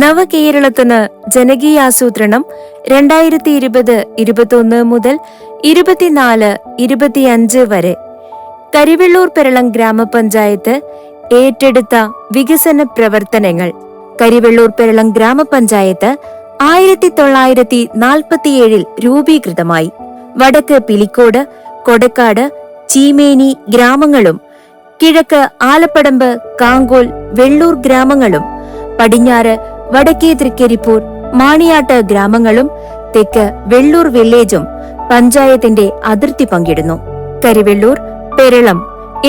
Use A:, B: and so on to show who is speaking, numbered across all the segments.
A: നവകേരളത്തിന് ജനകീയാസൂത്രണം 2020-21 മുതൽ 24-25 വരെ കരിവെള്ളൂർ പെരളം ഗ്രാമപഞ്ചായത്ത് ഏറ്റെടുത്ത വികസന പ്രവർത്തനങ്ങൾ. കരിവെള്ളൂർ പെരളം ഗ്രാമപഞ്ചായത്ത് 1947 രൂപീകൃതമായി. വടക്ക് പിലിക്കോട്, കൊടക്കാട്, ചീമേനി ഗ്രാമങ്ങളും കിഴക്ക് ആലപ്പടമ്പ്, കാങ്കോൽ, വെള്ളൂർ ഗ്രാമങ്ങളും പടിഞ്ഞാറ് വടക്കേ തൃക്കരിപ്പൂർ, മാണിയാട്ട് ഗ്രാമങ്ങളും തെക്ക് വെള്ളൂർ വില്ലേജും പഞ്ചായത്തിന്റെ അതിർത്തി പങ്കിടുന്നു. കരിവെള്ളൂർ, പെരളം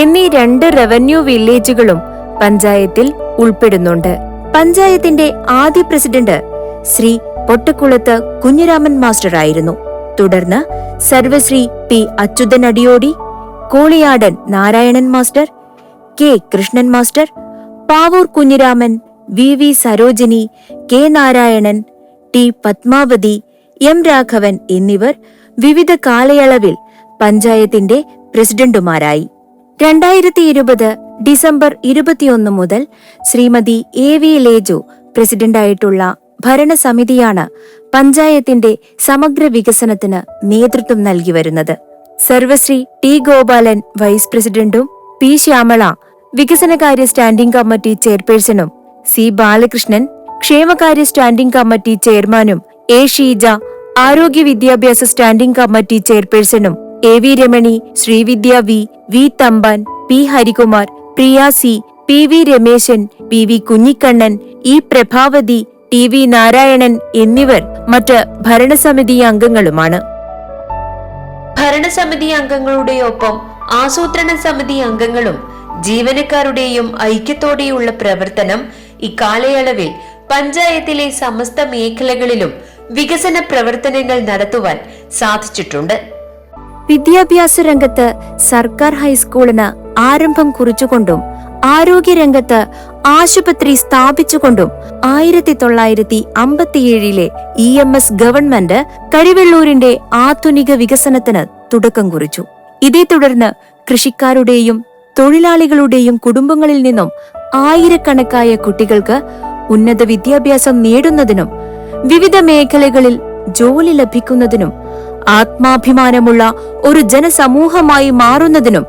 A: എന്നീ 2 റവന്യൂ വില്ലേജുകളും പഞ്ചായത്തിൽ ഉൾപ്പെടുന്നുണ്ട്. പഞ്ചായത്തിന്റെ ആദ്യ പ്രസിഡന്റ് ശ്രീ പൊട്ടക്കുളത്ത് കുഞ്ഞിരാമൻ മാസ്റ്റർ ആയിരുന്നു. തുടർന്ന് Sarvashri P Achuthan Adiyodi, Koliyadan Narayanan master, K Krishnan master, Pavoor Kunhiraman, V Sarojini, K Narayanan, T Padmavathi, M Raghavan എന്നിവർ വിവിധ കാലയളവിൽ പഞ്ചായത്തിന്റെ പ്രസിഡന്റുമാരായി. 2020 ഡിസംബർ 21 മുതൽ ശ്രീമതി AV ലേജു പ്രസിഡന്റായിട്ടുള്ള ഭരണസമിതിയാണ് പഞ്ചായത്തിന്റെ സമഗ്ര വികസനത്തിന് നേതൃത്വം നൽകി വരുന്നത്. സർവശ്രീ ടി ഗോപാലൻ വൈസ് പ്രസിഡന്റും, പി ശ്യാമള വികസനകാര്യ സ്റ്റാൻഡിംഗ് കമ്മിറ്റി ചെയർപേഴ്സണും, സി ബാലകൃഷ്ണൻ ക്ഷേമകാര്യ സ്റ്റാൻഡിംഗ് കമ്മിറ്റി ചെയർമാനും, എ ഷീജ ആരോഗ്യ വിദ്യാഭ്യാസ സ്റ്റാൻഡിംഗ് കമ്മിറ്റി ചെയർപേഴ്സണും, AV Ramani, Sreevidya V Thampan, P Harikumar, Priya C, PV Rameshan, PV Kunhikannan, E Prabhavathi, TV Narayanan എന്നിവർ മറ്റ് ഭരണസമിതി അംഗങ്ങളുമാണ്. ഭരണസമിതി അംഗങ്ങളുടെ ഒപ്പം ആസൂത്രണ സമിതി അംഗങ്ങളും ജീവനക്കാരുടെയും ഐക്യത്തോടെയുള്ള പ്രവർത്തനം ഇക്കാലയളവിൽ പഞ്ചായത്തിലെ സമസ്ത മേഖലകളിലും വികസന പ്രവർത്തനങ്ങൾ നടത്തുവാൻ സാധിച്ചിട്ടുണ്ട്. വിദ്യാഭ്യാസ രംഗത്ത് സർക്കാർ ഹൈസ്കൂളിന് ആരംഭം കുറിച്ചുകൊണ്ടും ആരോഗ്യരംഗത്ത് ആശുപത്രി സ്ഥാപിച്ചുകൊണ്ടും 1957 EMS ഗവൺമെന്റ് കരിവെള്ളൂരിന്റെ ആധുനിക വികസനത്തിന് തുടക്കം കുറിച്ചു. ഇതേ തുടർന്ന് കൃഷിക്കാരുടെയും തൊഴിലാളികളുടെയും കുടുംബങ്ങളിൽ നിന്നും ആയിരക്കണക്കായ കുട്ടികൾക്ക് ഉന്നത വിദ്യാഭ്യാസം നേടുന്നതിനും വിവിധ മേഖലകളിൽ ജോലി ലഭിക്കുന്നതിനും ആത്മാഭിമാനമുള്ള ഒരു ജനസമൂഹമായി മാറുന്നതിനും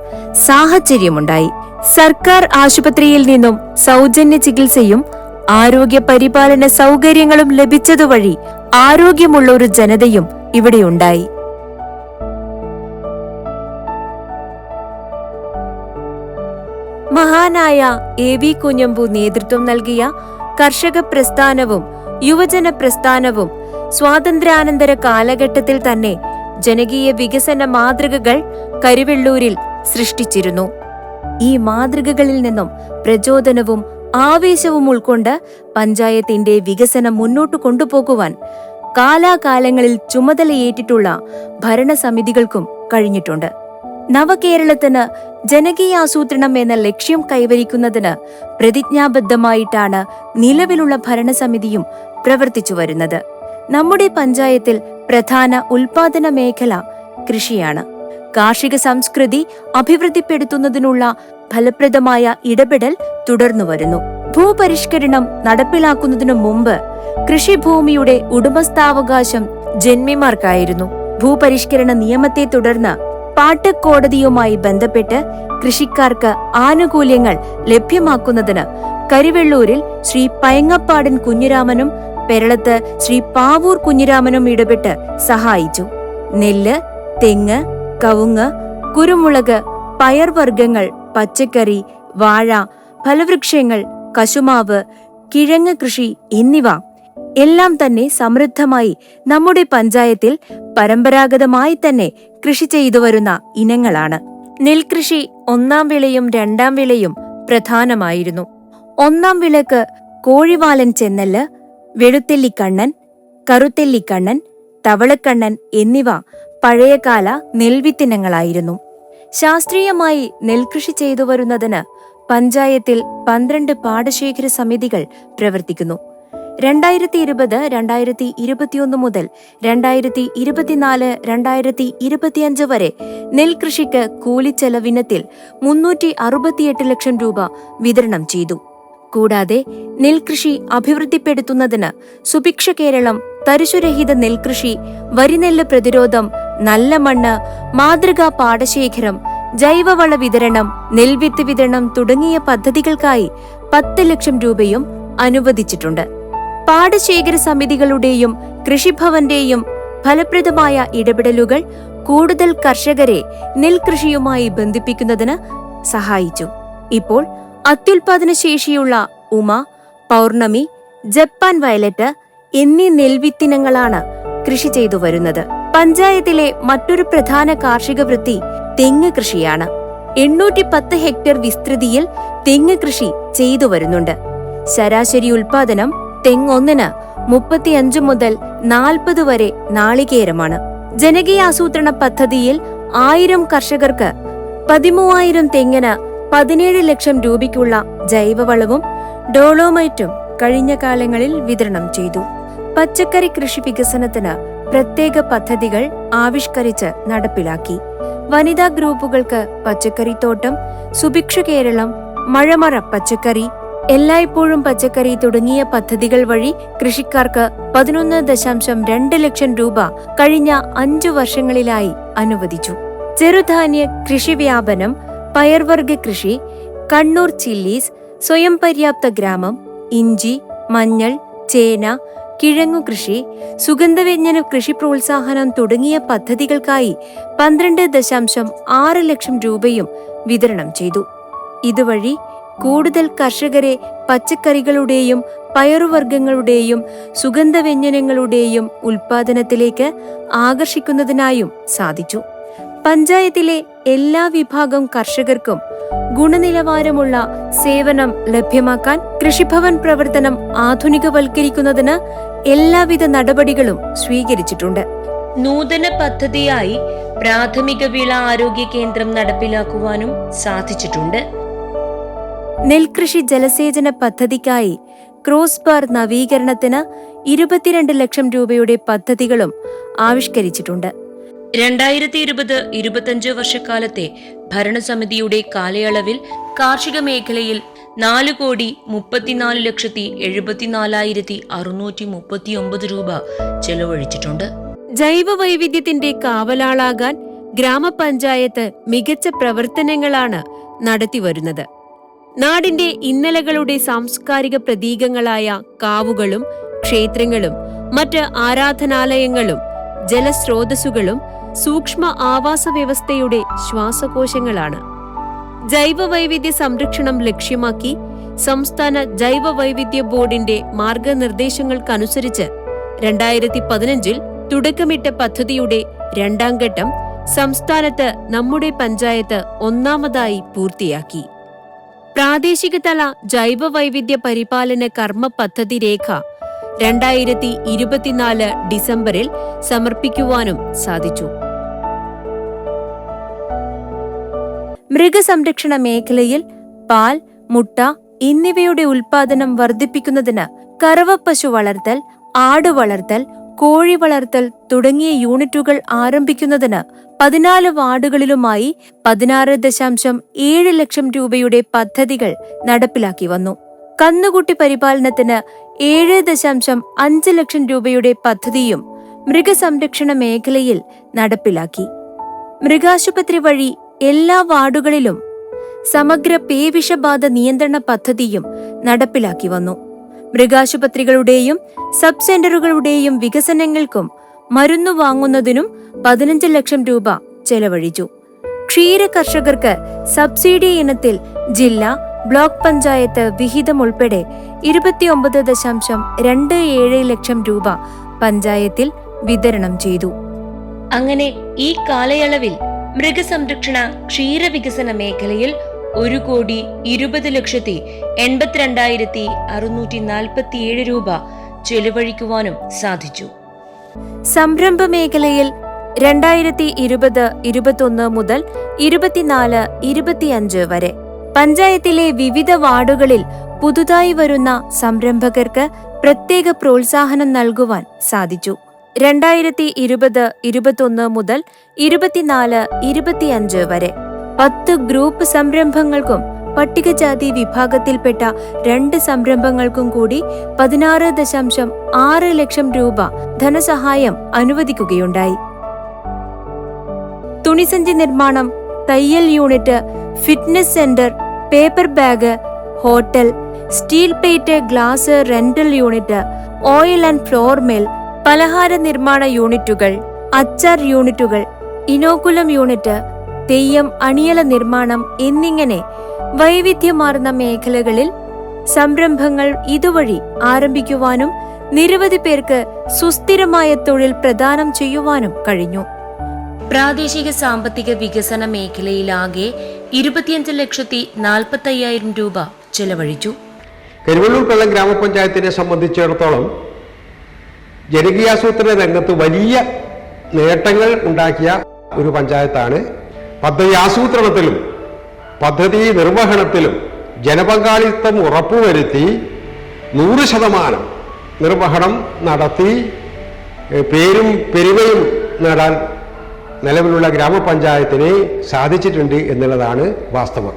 A: സാഹചര്യമുണ്ടായി. സർക്കാർ ആശുപത്രിയിൽ നിന്നും സൗജന്യ ചികിത്സയും ആരോഗ്യ പരിപാലന സൗകര്യങ്ങളും ലഭിച്ചതുവഴി ആരോഗ്യമുള്ള ഒരു ജനതയും ഇവിടെയുണ്ടായി. മഹാനായ AV കുഞ്ഞമ്പു നേതൃത്വം നൽകിയ കർഷക പ്രസ്ഥാനവും യുവജന പ്രസ്ഥാനവും സ്വാതന്ത്ര്യാനന്തര കാലഘട്ടത്തിൽ തന്നെ ജനകീയ വികസന മാതൃകകൾ കരിവെള്ളൂരിൽ സൃഷ്ടിച്ചിരുന്നു. ഈ മാതൃകകളിൽ നിന്നും പ്രചോദനവും ആവേശവും ഉൾക്കൊണ്ട് പഞ്ചായത്തിന്റെ വികസനം മുന്നോട്ടു കൊണ്ടുപോകുവാൻ കാലാകാലങ്ങളിൽ ചുമതലയേറ്റിട്ടുള്ള ഭരണസമിതികൾക്കും കഴിഞ്ഞിട്ടുണ്ട്. നവകേരളത്തിന് ജനകീയാസൂത്രണം എന്ന ലക്ഷ്യം കൈവരിക്കുന്നതിന് പ്രതിജ്ഞാബദ്ധമായിട്ടാണ് നിലവിലുള്ള ഭരണസമിതിയും പ്രവർത്തിച്ചു വരുന്നത്. നമ്മുടെ പഞ്ചായത്തിൽ പ്രധാന ഉൽപാദന മേഖല കൃഷിയാണ്. കാർഷിക സംസ്കൃതി അഭിവൃദ്ധിപ്പെടുത്തുന്നതിനുള്ള ഫലപ്രദമായ ഇടപെടൽ തുടർന്നു വരുന്നു. ഭൂപരിഷ്കരണം നടപ്പിലാക്കുന്നതിനു മുമ്പ് കൃഷിഭൂമിയുടെ ഉടമസ്ഥാവകാശം ജന്മിമാർക്കായിരുന്നു. ഭൂപരിഷ്കരണ നിയമത്തെ തുടർന്ന് പാട്ടക്കോടതിയുമായി ബന്ധപ്പെട്ട് കൃഷിക്കാർക്ക് ആനുകൂല്യങ്ങൾ ലഭ്യമാക്കുന്നതിന് കരിവെള്ളൂരിൽ ശ്രീ പയങ്ങപ്പാടൻ കുഞ്ഞിരാമനും പെരളത്ത് ശ്രീ പാവൂർ കുഞ്ഞിരാമനും ഇടപെട്ട് സഹായിച്ചു. നെല്ല്, തെങ്ങ്, കവുങ്ങ്, കുരുമുളക്, പയർവർഗ്ഗങ്ങൾ, പച്ചക്കറി, വാഴ, ഫലവൃക്ഷങ്ങൾ, കശുമാവ്, കിഴങ്ങ് കൃഷി എന്നിവ എല്ലാം തന്നെ സമൃദ്ധമായി നമ്മുടെ പഞ്ചായത്തിൽ പരമ്പരാഗതമായി തന്നെ കൃഷി ചെയ്തു വരുന്ന ഇനങ്ങളാണ്. നെൽകൃഷി 1ാം വിളയും 2ാം വിളയും പ്രധാനമായിരുന്നു. 1ാം വിളക്ക് കോഴിവാലൻ ചെന്നല്ല്, വെളുത്തെല്ലിക്കണ്ണൻ, കറുത്തെല്ലിക്കണ്ണൻ, തവളക്കണ്ണൻ എന്നിവ പഴയകാല നെൽവിത്തിനങ്ങളായിരുന്നു. ശാസ്ത്രീയമായി നെൽകൃഷി ചെയ്തു വരുന്നതിന് പഞ്ചായത്തിൽ 12 പാടശേഖര സമിതികൾ പ്രവർത്തിക്കുന്നു. 2020-2021 മുതൽ 2024-2025 വരെ നെൽകൃഷിക്ക് കൂലിച്ചെലവിനത്തിൽ 368 ലക്ഷം രൂപ വിതരണം ചെയ്തു. കൂടാതെ നെൽകൃഷി അഭിവൃദ്ധിപ്പെടുത്തുന്നതിന് സുഭിക്ഷ കേരളം, തരിശുരഹിത നെൽകൃഷി, വരിനെല്ല് പ്രതിരോധം, നല്ല മണ്ണ്, മാതൃകാ പാടശേഖരം, ജൈവവള വിതരണം, നെൽവിത്ത് വിതരണം തുടങ്ങിയ പദ്ധതികൾക്കായി 10 ലക്ഷം രൂപയും അനുവദിച്ചിട്ടുണ്ട്. പാടശേഖര സമിതികളുടെയും കൃഷിഭവന്റെയും ഫലപ്രദമായ ഇടപെടലുകൾ കൂടുതൽ കർഷകരെ നെൽകൃഷിയുമായി ബന്ധിപ്പിക്കുന്നതിന് സഹായിച്ചു. ഇപ്പോൾ അത്യുൽപാദന ശേഷിയുള്ള ഉമ, പൗർണമി, ജപ്പാൻ വയലറ്റ് എന്നീ നെൽവിത്തിനങ്ങളാണ് കൃഷി ചെയ്തു വരുന്നത്. പഞ്ചായത്തിലെ മറ്റൊരു പ്രധാന കാർഷിക വൃത്തി തെങ്ങ് കൃഷിയാണ്. 810 ഹെക്ടർ വിസ്തൃതിയിൽ തെങ്ങ് കൃഷി ചെയ്തു വരുന്നുണ്ട്. ശരാശരി ഉൽപാദനം തെങ്ങൊന്നിന് 35 മുതൽ 40 വരെ നാളികേരമാണ്. ജനകീയാസൂത്രണ പദ്ധതിയിൽ 1000 കർഷകർക്ക് 13,000 തെങ്ങിന് 17 ലക്ഷം രൂപയ്ക്കുള്ള ജൈവവളവും ഡോളോമൈറ്റും കഴിഞ്ഞ കാലങ്ങളിൽ വിതരണം ചെയ്തു. പച്ചക്കറി കൃഷി വികസനത്തിന് പ്രത്യേക പദ്ധതികൾ ആവിഷ്കരിച്ച് നടപ്പിലാക്കി. വനിതാ ഗ്രൂപ്പുകൾക്ക് പച്ചക്കറിത്തോട്ടം, സുഭിക്ഷ കേരളം, മഴമറ പച്ചക്കറി, എല്ലായ്പ്പോഴും പച്ചക്കറി തുടങ്ങിയ പദ്ധതികൾ വഴി കൃഷിക്കാർക്ക് 11.2 ലക്ഷം രൂപ കഴിഞ്ഞ 5 വർഷങ്ങളിലായി അനുവദിച്ചു. ചെറുധാന്യ കൃഷി വ്യാപനം, പയർവർഗ കൃഷി, കണ്ണൂർ ചില്ലീസ്, സ്വയം പര്യാപ്ത ഗ്രാമം, ഇഞ്ചി, മഞ്ഞൾ, ചേന, കിഴങ്ങു കൃഷി, സുഗന്ധവ്യഞ്ജന കൃഷി പ്രോത്സാഹനം തുടങ്ങിയ പദ്ധതികൾക്കായി 12.6 ലക്ഷം രൂപയും വിതരണം ചെയ്തു. ഇതുവഴി കൂടുതൽ കർഷകരെ പച്ചക്കറികളുടെയും പയറുവർഗ്ഗങ്ങളുടെയും സുഗന്ധവ്യഞ്ജനങ്ങളുടെയും ഉൽപാദനത്തിലേക്ക് ആകർഷിക്കുന്നതിനായും സാധിച്ചു. പഞ്ചായത്തിലെ എല്ലാ വിഭാഗം കർഷകർക്കും ഗുണനിലവാരമുള്ള സേവനം ലഭ്യമാക്കാൻ കൃഷിഭവൻ പ്രവർത്തനം ആധുനികവൽക്കരിക്കുന്നതിന് എല്ലാവിധ നടപടികളും സ്വീകരിച്ചിട്ടുണ്ട്. നൂതന പദ്ധതിയായി പ്രാഥമിക വിള ആരോഗ്യ കേന്ദ്രം നടപ്പിലാക്കുവാനും സാധിച്ചിട്ടുണ്ട്. നെൽകൃഷി ജലസേചന പദ്ധതിക്കായി ക്രോസ് ബാർ നവീകരണത്തിന് 22 ലക്ഷം രൂപയുടെ പദ്ധതികളും ആവിഷ്കരിച്ചിട്ടുണ്ട്. 2020-25 വർഷക്കാലത്തെ ഭരണസമിതിയുടെ കാലയളവിൽ കാർഷിക മേഖലയിൽ 4,34,74,639 രൂപ ചെലവഴിച്ചിട്ടുണ്ട്. ജൈവ വൈവിധ്യത്തിന്റെ കാവലാളാകാൻ ഗ്രാമപഞ്ചായത്ത് മികച്ച പ്രവർത്തനങ്ങളാണ് നടത്തിവരുന്നത്. നാടിന്റെ ഇന്നലകളുടെ സാംസ്കാരിക പ്രതീകങ്ങളായ കാവുകളും ക്ഷേത്രങ്ങളും മറ്റ് ആരാധനാലയങ്ങളും ജലസ്രോതസ്സുകളും സൂക്ഷ്മ ആവാസ വ്യവസ്ഥയുടെ ശ്വാസകോശങ്ങളാണ്. ജൈവവൈവിധ്യ സംരക്ഷണം ലക്ഷ്യമാക്കി സംസ്ഥാന ജൈവവൈവിധ്യ ബോർഡിന്റെ മാർഗനിർദ്ദേശങ്ങൾക്കനുസരിച്ച് 2015 തുടക്കമിട്ട പദ്ധതിയുടെ 2ാം ഘട്ടം സംസ്ഥാനത്ത് നമ്മുടെ പഞ്ചായത്ത് ഒന്നാമതായി പൂർത്തിയാക്കി. പ്രാദേശിക തല ജൈവവൈവിധ്യ പരിപാലന കർമ്മ പദ്ധതി രേഖ 2024 ഡിസംബറിൽ സമർപ്പിക്കുവാനും സാധിച്ചു. മൃഗസംരക്ഷണ മേഖലയിൽ പാൽ, മുട്ട എന്നിവയുടെ ഉൽപാദനം വർദ്ധിപ്പിക്കുന്നതിന് കറവപ്പശു വളർത്തൽ, ആട് വളർത്തൽ, കോഴി വളർത്തൽ തുടങ്ങിയ യൂണിറ്റുകൾ ആരംഭിക്കുന്നതിന് 14 വാർഡുകളിലുമായി 16.7 ലക്ഷം രൂപയുടെ പദ്ധതികൾ നടപ്പിലാക്കി വന്നു. കന്നുകുട്ടി പരിപാലനത്തിന് 7.5 ലക്ഷം രൂപയുടെ പദ്ധതിയും മൃഗസംരക്ഷണ മേഖലയിൽ നടപ്പിലാക്കി. മൃഗാശുപത്രി വഴി എല്ലാ വാർഡുകളിലും സമഗ്ര പേവിഷബാധ നിയന്ത്രണ പദ്ധതിയും നടപ്പിലാക്കി വന്നു. മൃഗാശുപത്രികളുടെയും സബ് സെന്ററുകളുടെയും വികസനങ്ങൾക്കും മരുന്നു വാങ്ങുന്നതിനും 15 ലക്ഷം രൂപ ചെലവഴിച്ചു. ക്ഷീര കർഷകർക്ക് സബ്സിഡി ഇനത്തിൽ ജില്ലാ, ബ്ലോക്ക് പഞ്ചായത്ത് വിഹിതം ഉൾപ്പെടെ 29.27 ലക്ഷം രൂപ പഞ്ചായത്തിൽ വിതരണം ചെയ്തു. അങ്ങനെ ഈ കാലയളവിൽ മൃഗസംരക്ഷണ ക്ഷീരവികസന മേഖലയിൽ 1,20,82,647 രൂപ ചെലവഴിക്കുവാനും സാധിച്ചു. സംരംഭ മേഖലയിൽ 2020-21 മുതൽ 24-25 വരെ പഞ്ചായത്തിലെ വിവിധ വാർഡുകളിൽ പുതുതായി വരുന്ന സംരംഭകർക്ക് പ്രത്യേക പ്രോത്സാഹനം നൽകുവാൻ സാധിച്ചു. 2020-21 മുതൽ 24-25 വരെ 10 ഗ്രൂപ്പ് സംരംഭങ്ങൾക്കും പട്ടികജാതി വിഭാഗത്തിൽപ്പെട്ട 2 സംരംഭങ്ങൾക്കും കൂടി 16.6 ലക്ഷം രൂപ ധനസഹായം അനുവദിക്കുകയുണ്ടായി. തുണിസഞ്ചി നിർമ്മാണം, തയ്യൽ unit, fitness centre, paper bag, hotel, steel plate glass rental unit, oil and flour mill, പലഹാര നിർമ്മാണ യൂണിറ്റുകൾ, അച്ചാർ യൂണിറ്റുകൾ, ഇനോക്കുലം യൂണിറ്റ്, തെയ്യം അണിയല നിർമ്മാണം എന്നിങ്ങനെ വൈവിധ്യമാർന്ന മേഖലകളിൽ സംരംഭങ്ങൾ ഇതുവഴി ആരംഭിക്കുവാനും നിരവധി പേർക്ക് സുസ്ഥിരമായ തൊഴിൽ പ്രദാനം ചെയ്യുവാനും കഴിഞ്ഞു. പ്രാദേശിക സാമ്പത്തിക വികസന മേഖലയിലാകെ 25,40,500 രൂപ ചെലവഴിച്ചു.
B: കരുവള്ളൂർ കൊല്ലം ഗ്രാമപഞ്ചായത്തിനെ സംബന്ധിച്ചിടത്തോളം ജനകീയാസൂത്രണ രംഗത്ത് വലിയ നേട്ടങ്ങൾ ഉണ്ടാക്കിയ ഒരു പഞ്ചായത്താണ്. പദ്ധതി ആസൂത്രണത്തിലും പദ്ധതി നിർവഹണത്തിലും ജനപങ്കാളിത്തം ഉറപ്പുവരുത്തി 100% നിർവഹണം നടത്തി പേരും പെരുമയും നേടാൻ നിലവിലുള്ള ഗ്രാമപഞ്ചായത്തിന് സാധിച്ചിട്ടുണ്ട് എന്നുള്ളതാണ് വാസ്തവം.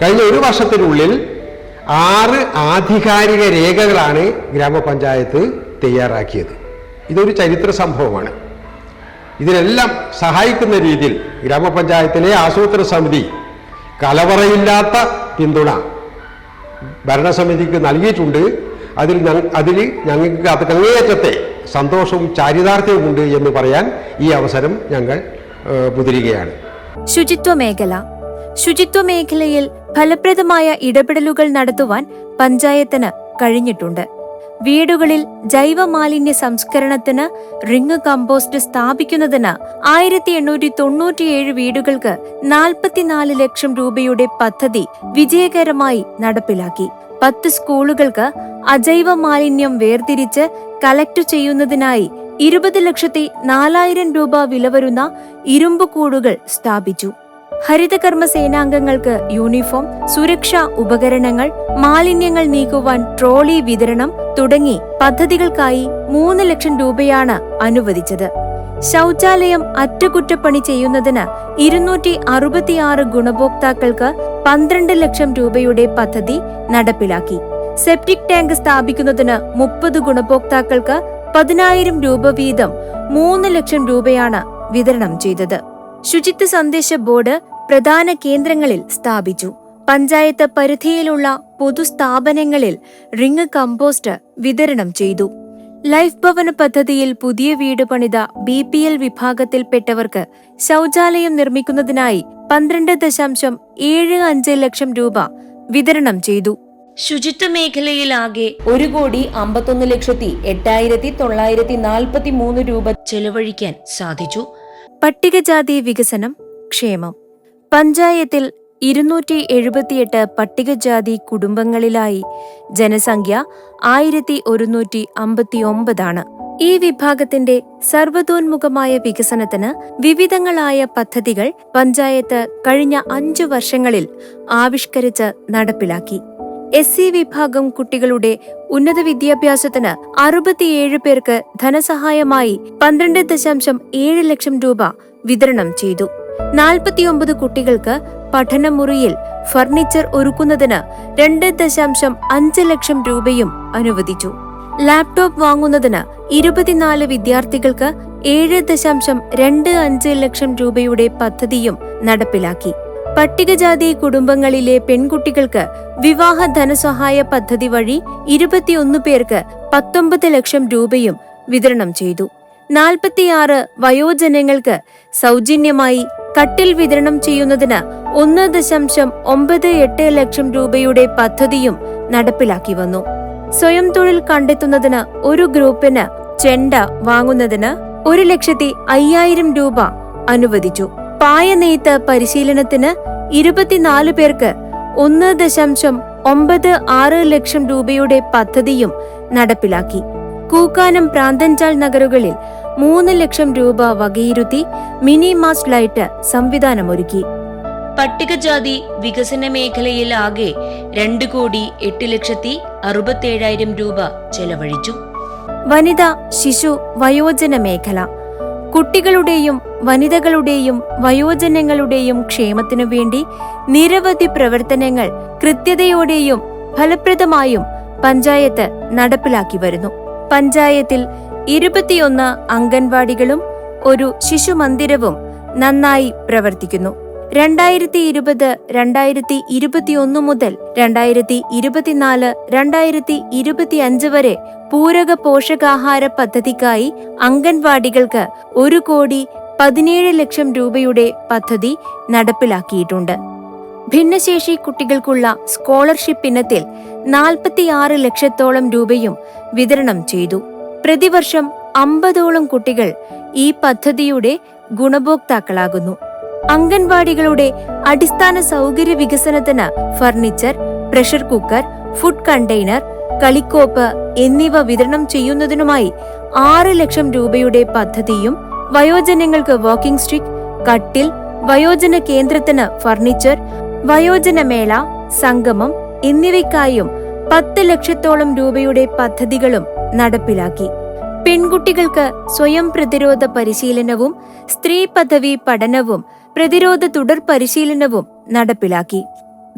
B: കഴിഞ്ഞ 1 വർഷത്തിനുള്ളിൽ 6 ആധികാരിക രേഖകളാണ് ഗ്രാമപഞ്ചായത്ത് തയ്യാറാക്കിയത്. ഇതൊരു ചരിത്ര സംഭവമാണ്. ഇതിനെല്ലാം സഹായിക്കുന്ന രീതിയിൽ ഗ്രാമപഞ്ചായത്തിലെ ആസൂത്രണ സമിതി കലവറയില്ലാത്ത പിന്തുണ ഭരണസമിതിക്ക് നൽകിയിട്ടുണ്ട്. അതിൽ ഞങ്ങൾക്ക് അത് അങ്ങേയറ്റത്തെ സന്തോഷവും ചാരിതാർത്ഥ്യവുമുണ്ട് എന്ന് പറയാൻ ഈ അവസരം ഞങ്ങൾ മുതിരുകയാണ്.
A: ശുചിത്വ മേഖലയിൽ ഫലപ്രദമായ ഇടപെടലുകൾ നടത്തുവാൻ പഞ്ചായത്തിന് കഴിഞ്ഞിട്ടുണ്ട്. വീടുകളിൽ ജൈവമാലിന്യ സംസ്കരണത്തിന് റിങ് കമ്പോസ്റ്റ് സ്ഥാപിക്കുന്നതിന് 1897 വീടുകൾക്ക് 44 ലക്ഷം രൂപയുടെ പദ്ധതി വിജയകരമായി നടപ്പിലാക്കി. 10 സ്കൂളുകൾക്ക് അജൈവ മാലിന്യം വേർതിരിച്ച് കളക്ട് ചെയ്യുന്നതിനായി 20,04,000 രൂപ വില വരുന്ന ഇരുമ്പ് കൂടുകൾ സ്ഥാപിച്ചു. ഹരിതകർമ്മ സേനാംഗങ്ങൾക്ക് യൂണിഫോം, സുരക്ഷാ ഉപകരണങ്ങൾ, മാലിന്യങ്ങൾ നീക്കുവാൻ ട്രോളി വിതരണം തുടങ്ങി പദ്ധതികൾക്കായി 3 ലക്ഷം രൂപയാണ് അനുവദിച്ചത്. ശൗചാലയം അറ്റകുറ്റപ്പണി ചെയ്യുന്നതിന് 266 ഗുണഭോക്താക്കൾക്ക് 12 ലക്ഷം രൂപയുടെ പദ്ധതി നടപ്പിലാക്കി. സെപ്റ്റിക് ടാങ്ക് സ്ഥാപിക്കുന്നതിന് 30 ഗുണഭോക്താക്കൾക്ക് 10,000 രൂപ വീതം 3 ലക്ഷം രൂപയാണ് വിതരണം ചെയ്തത്. ശുചിത്വ സന്ദേശ ബോർഡ് പ്രധാന കേന്ദ്രങ്ങളിൽ സ്ഥാപിച്ചു. പഞ്ചായത്ത് പരിധിയിലുള്ള പൊതുസ്ഥാപനങ്ങളിൽ റിങ് കമ്പോസ്റ്റ് വിതരണം ചെയ്തു. ലൈഫ് ഭവന പദ്ധതിയിൽ പുതിയ വീട് പണിത BPL വിഭാഗത്തിൽപ്പെട്ടവർക്ക് ശൗചാലയം നിർമ്മിക്കുന്നതിനായി 12.75 ലക്ഷം രൂപ വിതരണം ചെയ്തു. ശുചിത്വ മേഖലയിലാകെ 1,51,08,943 രൂപ ചെലവഴിക്കാൻ സാധിച്ചു. പട്ടികജാതി വികസനം, ക്ഷേമം. പഞ്ചായത്തിൽ 278 പട്ടികജാതി കുടുംബങ്ങളിലായി. ജനസംഖ്യ 1159. ഈ വിഭാഗത്തിന്റെ സർവ്വതോന്മുഖമായ വികസനത്തിന് വിവിധങ്ങളായ പദ്ധതികൾ പഞ്ചായത്ത് കഴിഞ്ഞ 5 വർഷങ്ങളിൽ ആവിഷ്കരിച്ച് നടപ്പിലാക്കി. SC വിഭാഗം കുട്ടികളുടെ ഉന്നത വിദ്യാഭ്യാസത്തിന് 67 പേർക്ക് ധനസഹായമായി 12.7 ലക്ഷം രൂപ വിതരണം ചെയ്തു. 49 കുട്ടികൾക്ക് പഠനമുറിയിൽ ഫർണിച്ചർ ഒരുക്കുന്നതിന് 2.5 ലക്ഷം രൂപയും അനുവദിച്ചു. ലാപ്ടോപ്പ് വാങ്ങുന്നതിന് 24 വിദ്യാർത്ഥികൾക്ക് 7.25 ലക്ഷം രൂപയുടെ പദ്ധതിയും നടപ്പിലാക്കി. പട്ടികജാതി കുടുംബങ്ങളിലെ പെൺകുട്ടികൾക്ക് വിവാഹ ധനസഹായ പദ്ധതി വഴി 21 പേർക്ക് 19 ലക്ഷം രൂപയും വിതരണം ചെയ്തു. 46 വയോജനങ്ങൾക്ക് സൗജന്യമായി കട്ടിൽ വിതരണം ചെയ്യുന്നതിന് 1.98 ലക്ഷം രൂപയുടെ പദ്ധതിയും നടപ്പിലാക്കി വന്നു. സ്വയം തൊഴിൽ കണ്ടെത്തുന്നതിന് ഒരു ഗ്രൂപ്പിന് ചെണ്ട വാങ്ങുന്നതിന് 1,05,000 രൂപ അനുവദിച്ചു. പായ നെയ്ത്ത് പരിശീലനത്തിന് 24 പേർക്ക് 1.96 ലക്ഷം രൂപയുടെ പദ്ധതിയും നടപ്പിലാക്കി. കൂക്കാനം പ്രാന്തൻചാൽ നഗറുകളിൽ 3 ലക്ഷം രൂപ വകയിരുത്തി മിനി മാസ്റ്റ് ലൈറ്റ് സംവിധാനമൊരുക്കി. പട്ടികജാതി വികസന മേഖലയിൽ ആകെ 2,08,67,000 രൂപ ചെലവഴിച്ചു. വനിതാ, ശിശു, വയോജന മേഖല. കുട്ടികളുടെയും വനിതകളുടെയും വയോജനങ്ങളുടെയും ക്ഷേമത്തിനു വേണ്ടി നിരവധി പ്രവർത്തനങ്ങൾ കൃത്യതയോടെയും ഫലപ്രദമായും പഞ്ചായത്ത് നടപ്പിലാക്കി വരുന്നു. പഞ്ചായത്തിൽ 21 അംഗൻവാടികളും ഒരു ശിശുമന്ദിരവും നന്നായി പ്രവർത്തിക്കുന്നു. 2020-2021 മുതൽ 2024-2025 വരെ പൂരക പോഷകാഹാര പദ്ധതിക്കായി അംഗൻവാടികൾക്ക് 1,17,00,000 രൂപയുടെ പദ്ധതി നടപ്പിലാക്കിയിട്ടുണ്ട്. ഭിന്നശേഷി കുട്ടികൾക്കുള്ള സ്കോളർഷിപ്പ് ഇനത്തിൽ 46 ലക്ഷത്തോളം രൂപയും വിതരണം ചെയ്തു. പ്രതിവർഷം 50ഓളം കുട്ടികൾ ഈ പദ്ധതിയുടെ ഗുണഭോക്താക്കളാകുന്നു. അംഗൻവാടികളുടെ അടിസ്ഥാന സൗകര്യ വികസനത്തിന് furniture, pressure cooker, food container, കളിക്കോപ്പ് എന്നിവ വിതരണം ചെയ്യുന്നതിനുമായി 6 ലക്ഷം രൂപയുടെ പദ്ധതിയും, വയോജനങ്ങൾക്ക് വാക്കിംഗ് സ്റ്റിക്ക്, കട്ടിൽ, വയോജന കേന്ദ്രത്തിന് ഫർണിച്ചർ, വയോജനമേള, സംഗമം എന്നിവയ്ക്കായും 10 ലക്ഷത്തോളം രൂപയുടെ പദ്ധതികളും നടപ്പിലാക്കി. പെൺകുട്ടികൾക്ക് സ്വയം പ്രതിരോധ പരിശീലനവും സ്ത്രീ പദവി പഠനവും പ്രതിരോധ തുടർ പരിശീലനവും നടപ്പിലാക്കി.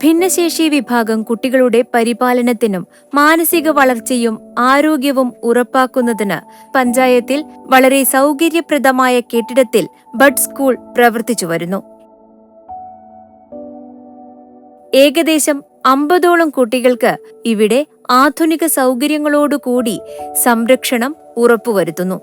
A: ഭിന്നശേഷി വിഭാഗം കുട്ടികളുടെ പരിപാലനത്തിനും മാനസിക വളർച്ചയും ആരോഗ്യവും ഉറപ്പാക്കുന്നതിന് പഞ്ചായത്തിൽ വളരെ സൗകര്യപ്രദമായ കെട്ടിടത്തിൽ ബഡ് സ്കൂൾ പ്രവർത്തിച്ചു വരുന്നു. ഏകദേശം 50ഓളം കുട്ടികൾക്ക് ഇവിടെ ആധുനിക സൗകര്യങ്ങളോടുകൂടി സംരക്ഷണം ഉറപ്പുവരുത്തുന്നു.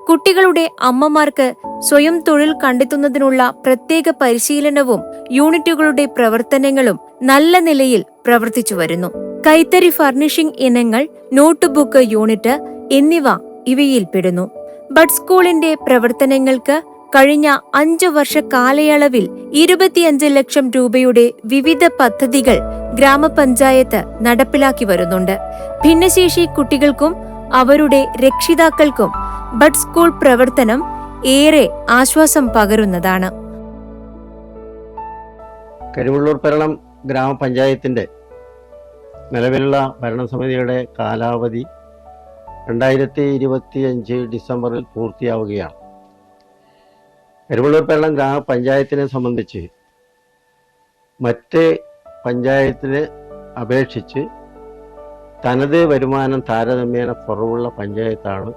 A: കുട്ടികളുടെ അമ്മമാർക്ക് സ്വയം തൊഴിൽ കണ്ടെത്തുന്നതിനുള്ള പ്രത്യേക പരിശീലനവും യൂണിറ്റുകളുടെ പ്രവർത്തനങ്ങളും നല്ല നിലയിൽ പ്രവർത്തിച്ചു വരുന്നു. കൈത്തറി ഫർണിഷിംഗ് ഇനങ്ങൾ, നോട്ട്ബുക്ക് യൂണിറ്റ് എന്നിവ ഇവയിൽപ്പെടുന്നു. ബഡ് സ്കൂളിന്റെ പ്രവർത്തനങ്ങൾക്ക് കഴിഞ്ഞ 5 വർഷ കാലയളവിൽ 25 ലക്ഷം രൂപയുടെ വിവിധ പദ്ധതികൾ ഗ്രാമപഞ്ചായത്ത് നടപ്പിലാക്കി വരുന്നുണ്ട്. ഭിന്നശേഷി കുട്ടികൾക്കും അവരുടെ രക്ഷിതാക്കൾക്കും ബഡ് സ്കൂൾ പ്രവർത്തനം ഏറെ ആശ്വാസം പകരുന്നതാണ്.
C: കരിവള്ളൂർ പരളം ഗ്രാമപഞ്ചായത്തിന്റെ നിലവിലുള്ള ഭരണസമിതിയുടെ കാലാവധി 2025 ഡിസംബറിൽ പൂർത്തിയാവുകയാണ്. കരിവള്ളൂർ പരളം ഗ്രാമപഞ്ചായത്തിനെ സംബന്ധിച്ച് മറ്റ് പഞ്ചായത്തിനെ അപേക്ഷിച്ച് തനത് വരുമാനം താരതമ്യേന കുറവുള്ള പഞ്ചായത്താണ്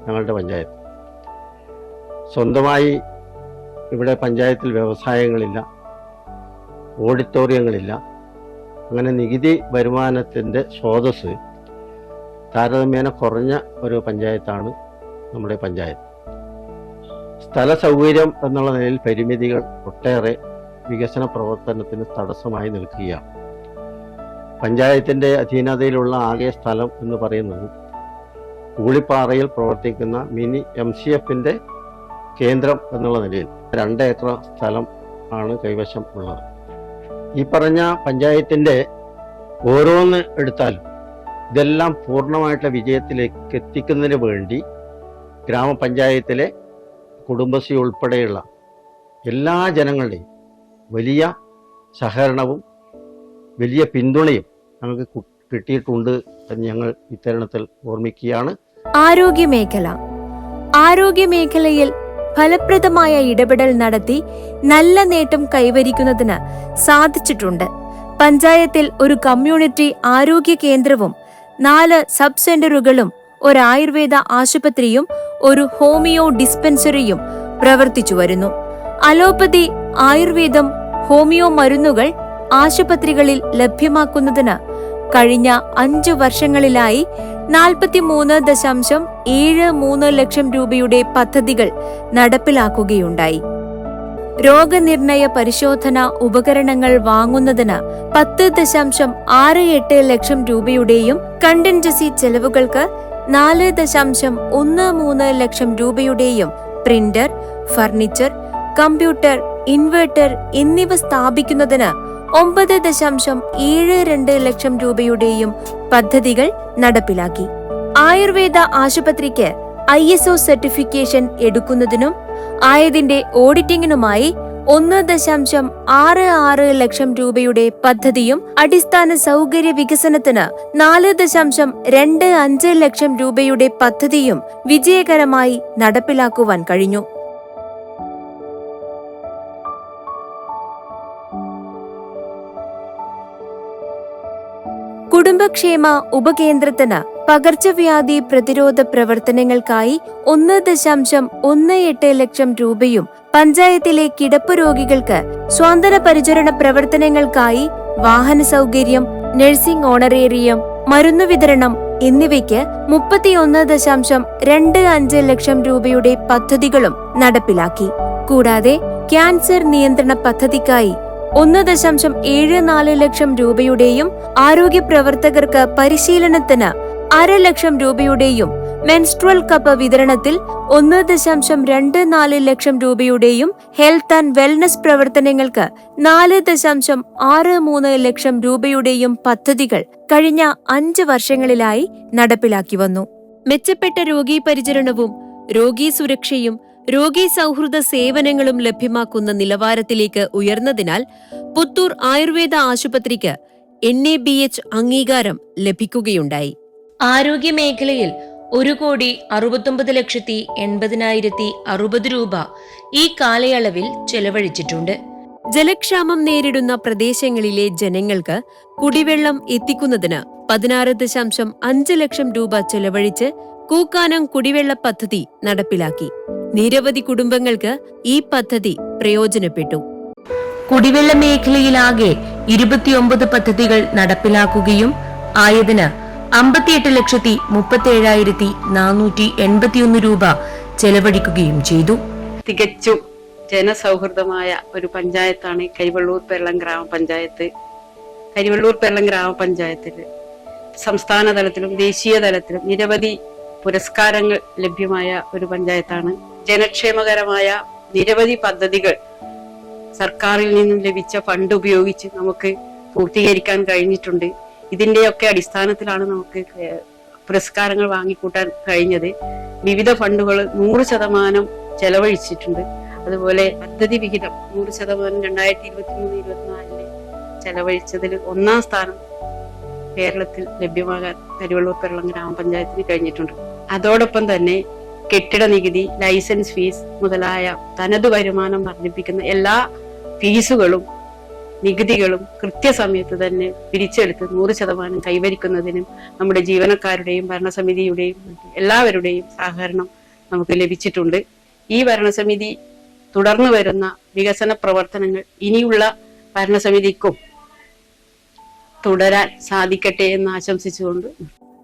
C: ഞങ്ങളുടെ പഞ്ചായത്ത്. സ്വന്തമായി ഇവിടെ പഞ്ചായത്തിൽ വ്യവസായങ്ങളില്ല, ഓഡിറ്റോറിയങ്ങളില്ല. അങ്ങനെ നികുതി വരുമാനത്തിൻ്റെ സ്രോതസ് താരതമ്യേന കുറഞ്ഞ ഒരു പഞ്ചായത്താണ് നമ്മുടെ പഞ്ചായത്ത്. സ്ഥല സൗകര്യം എന്നുള്ള നിലയിൽ പരിമിതികൾ ഒട്ടേറെ വികസന പ്രവർത്തനത്തിന് തടസ്സമായി നിൽക്കുകയാണ്. പഞ്ചായത്തിൻ്റെ അധീനതയിലുള്ള ആകെ സ്ഥലം എന്ന് പറയുന്നത് ഊളിപ്പാറയിൽ പ്രവർത്തിക്കുന്ന മിനി MCFന്റെ കേന്ദ്രം എന്നുള്ള നിലയിൽ 2 ഏക്കർ സ്ഥലം ആണ് കൈവശം ഉള്ളത്. ഈ പറഞ്ഞ പഞ്ചായത്തിൻ്റെ ഓരോന്ന് എടുത്താലും ഇതെല്ലാം പൂർണ്ണമായിട്ടുള്ള വിജയത്തിലേക്ക് എത്തിക്കുന്നതിന് വേണ്ടി ഗ്രാമപഞ്ചായത്തിലെ കുടുംബശ്രീ ഉൾപ്പെടെയുള്ള എല്ലാ ജനങ്ങളുടെയും വലിയ സഹകരണവും വലിയ പിന്തുണയും നമുക്ക് കിട്ടിയിട്ടുണ്ട് എന്ന് ഞങ്ങൾ ഇത്തരുണത്തിൽ ഓർമ്മിക്കുകയാണ്.
A: ആരോഗ്യമേഖലയിൽ ഫലപ്രദമായ ഇടപെടൽ നടത്തി നല്ല നേട്ടം കൈവരിക്കുന്നതിന് സാധിച്ചിട്ടുണ്ട്. പഞ്ചായത്തിൽ ഒരു കമ്മ്യൂണിറ്റി ആരോഗ്യ കേന്ദ്രവും 4 സബ് സെന്ററുകളും, ഒരു ആയുർവേദ ആശുപത്രിയും ഒരു ഹോമിയോ ഡിസ്പെൻസറിയും പ്രവർത്തിച്ചു വരുന്നു. അലോപ്പതി, ആയുർവേദം, ഹോമിയോ മരുന്നുകൾ ആശുപത്രികളിൽ ലഭ്യമാക്കുന്നതിന് കഴിഞ്ഞ 5 വർഷങ്ങളിലായി 43.73 ലക്ഷം രൂപയുടെ പദ്ധതികൾ നടപ്പിലാക്കുകയുണ്ടായി. രോഗനിർണയ പരിശോധന ഉപകരണങ്ങൾ വാങ്ങുന്നതിന് 10.68 ലക്ഷം രൂപയുടെയും കണ്ടിൻജൻസി ചെലവുകൾക്ക് 4.13 ലക്ഷം രൂപയുടെയും പ്രിന്റർ, ഫർണിച്ചർ, കമ്പ്യൂട്ടർ, ഇൻവെർട്ടർ എന്നിവ സ്ഥാപിക്കുന്നതിന് 9.72 ലക്ഷം രൂപയുടെയും പദ്ധതികൾ നടപ്പിലാക്കി. ആയുർവേദ ആശുപത്രിക്ക് ISO സർട്ടിഫിക്കേഷൻ എടുക്കുന്നതിനും ആയതിന്റെ ഓഡിറ്റിംഗിനുമായി 1.66 ലക്ഷം രൂപയുടെ പദ്ധതിയും അടിസ്ഥാന സൗകര്യ വികസനത്തിന് 4.25 ലക്ഷം രൂപയുടെ പദ്ധതിയും വിജയകരമായി നടപ്പിലാക്കുവാൻ കഴിഞ്ഞു. കുടുംബക്ഷേമ ഉപകേന്ദ്രത്തിന് പകർച്ചവ്യാധി പ്രതിരോധ പ്രവർത്തനങ്ങൾക്കായി 1.18 ലക്ഷം രൂപയും പഞ്ചായത്തിലെ കിടപ്പ് രോഗികൾക്ക് സ്വാന്തന പരിചരണ പ്രവർത്തനങ്ങൾക്കായി വാഹന സൗകര്യം, നഴ്സിംഗ് ഓണറേറിയം, മരുന്നു വിതരണം എന്നിവയ്ക്ക് 31.25 ലക്ഷം രൂപയുടെ പദ്ധതികളും നടപ്പിലാക്കി. കൂടാതെ ക്യാൻസർ നിയന്ത്രണ പദ്ധതിക്കായി 1.74 ലക്ഷം രൂപയുടെയും ആരോഗ്യ പ്രവർത്തകർക്ക് പരിശീലനത്തിന് 1/2 ലക്ഷം രൂപയുടെയും മെൻസ്ട്രുവൽ കപ്പ് വിതരണത്തിൽ 1.24 ലക്ഷം രൂപയുടെയും ഹെൽത്ത് ആൻഡ് വെൽനസ് പ്രവർത്തനങ്ങൾക്ക് 4.63 ലക്ഷം രൂപയുടെയും പദ്ധതികൾ കഴിഞ്ഞ 5 വർഷങ്ങളിലായി നടപ്പിലാക്കി വന്നു. മെച്ചപ്പെട്ട രോഗീ പരിചരണവും രോഗീ സുരക്ഷയും രോഗീ സൗഹൃദ സേവനങ്ങളും ലഭ്യമാക്കുന്ന നിലവാരത്തിലേക്ക് ഉയർന്നതിനാൽ പുത്തൂർ ആയുർവേദ ആശുപത്രിക്ക് NABH അംഗീകാരം ലഭിക്കുകയുണ്ടായി. ആരോഗ്യമേഖലയിൽ 1,69,80,060 രൂപ ഈ കാലയളവിൽ ചെലവഴിച്ചിട്ടുണ്ട്. ജലക്ഷാമം നേരിടുന്ന പ്രദേശങ്ങളിലെ ജനങ്ങൾക്ക് കുടിവെള്ളം എത്തിക്കുന്നതിന് 16.5 ലക്ഷം രൂപ ചെലവഴിച്ച് കൂക്കാനം കുടിവെള്ള പദ്ധതി നടപ്പിലാക്കി. നിരവധി കുടുംബങ്ങൾക്ക് ഈ പദ്ധതി പ്രയോജനപ്പെട്ടു. കുടിവെള്ള മേഖലയിലാകെ 29 പദ്ധതികൾ നടപ്പിലാക്കുകയും ആയതിന് 58,37,481 രൂപ ചെലവഴിക്കുകയും ചെയ്തു.
D: തികച്ചും ജനസൗഹൃദമായ ഒരു പഞ്ചായത്താണ് കരിവള്ളൂർ പെരളം ഗ്രാമപഞ്ചായത്ത്. കരിവള്ളൂർ പെരളം ഗ്രാമപഞ്ചായത്തിൽ സംസ്ഥാന തലത്തിലും ദേശീയ തലത്തിലും നിരവധി പുരസ്കാരങ്ങൾ ലഭ്യമായ ഒരു പഞ്ചായത്താണ്. ജനക്ഷേമകരമായ നിരവധി പദ്ധതികൾ സർക്കാരിൽ നിന്നും ലഭിച്ച ഫണ്ട് ഉപയോഗിച്ച് നമുക്ക് പൂർത്തീകരിക്കാൻ കഴിഞ്ഞിട്ടുണ്ട്. ഇതിന്റെയൊക്കെ അടിസ്ഥാനത്തിലാണ് നമുക്ക് പുരസ്കാരങ്ങൾ വാങ്ങിക്കൂട്ടാൻ കഴിഞ്ഞത്. വിവിധ ഫണ്ടുകൾ 100% ചെലവഴിച്ചിട്ടുണ്ട്. അതുപോലെ പദ്ധതി വിഹിതം 100% 2023-24 ചെലവഴിച്ചതിൽ 1ാം സ്ഥാനം കേരളത്തിൽ ലഭ്യമാകാൻ കരിവള്ളൂർ പെരളം ഗ്രാമപഞ്ചായത്തിന് കഴിഞ്ഞിട്ടുണ്ട്. അതോടൊപ്പം തന്നെ കെട്ടിട നികുതി, ലൈസൻസ് ഫീസ് മുതലായ തനതു വരുമാനം വർദ്ധിപ്പിക്കുന്ന എല്ലാ ഫീസുകളും നികുതികളും കൃത്യസമയത്ത് തന്നെ പിരിച്ചെടുത്ത് 100% കൈവരിക്കുന്നതിനും നമ്മുടെ ജീവനക്കാരുടെയും ഭരണസമിതിയുടെയും എല്ലാവരുടെയും സഹകരണം നമുക്ക് ലഭിച്ചിട്ടുണ്ട്. ഈ ഭരണസമിതി തുടർന്നു വരുന്ന വികസന പ്രവർത്തനങ്ങൾ ഇനിയുള്ള ഭരണസമിതിക്കും തുടരാൻ സാധിക്കട്ടെ എന്ന് ആശംസിച്ചുകൊണ്ട്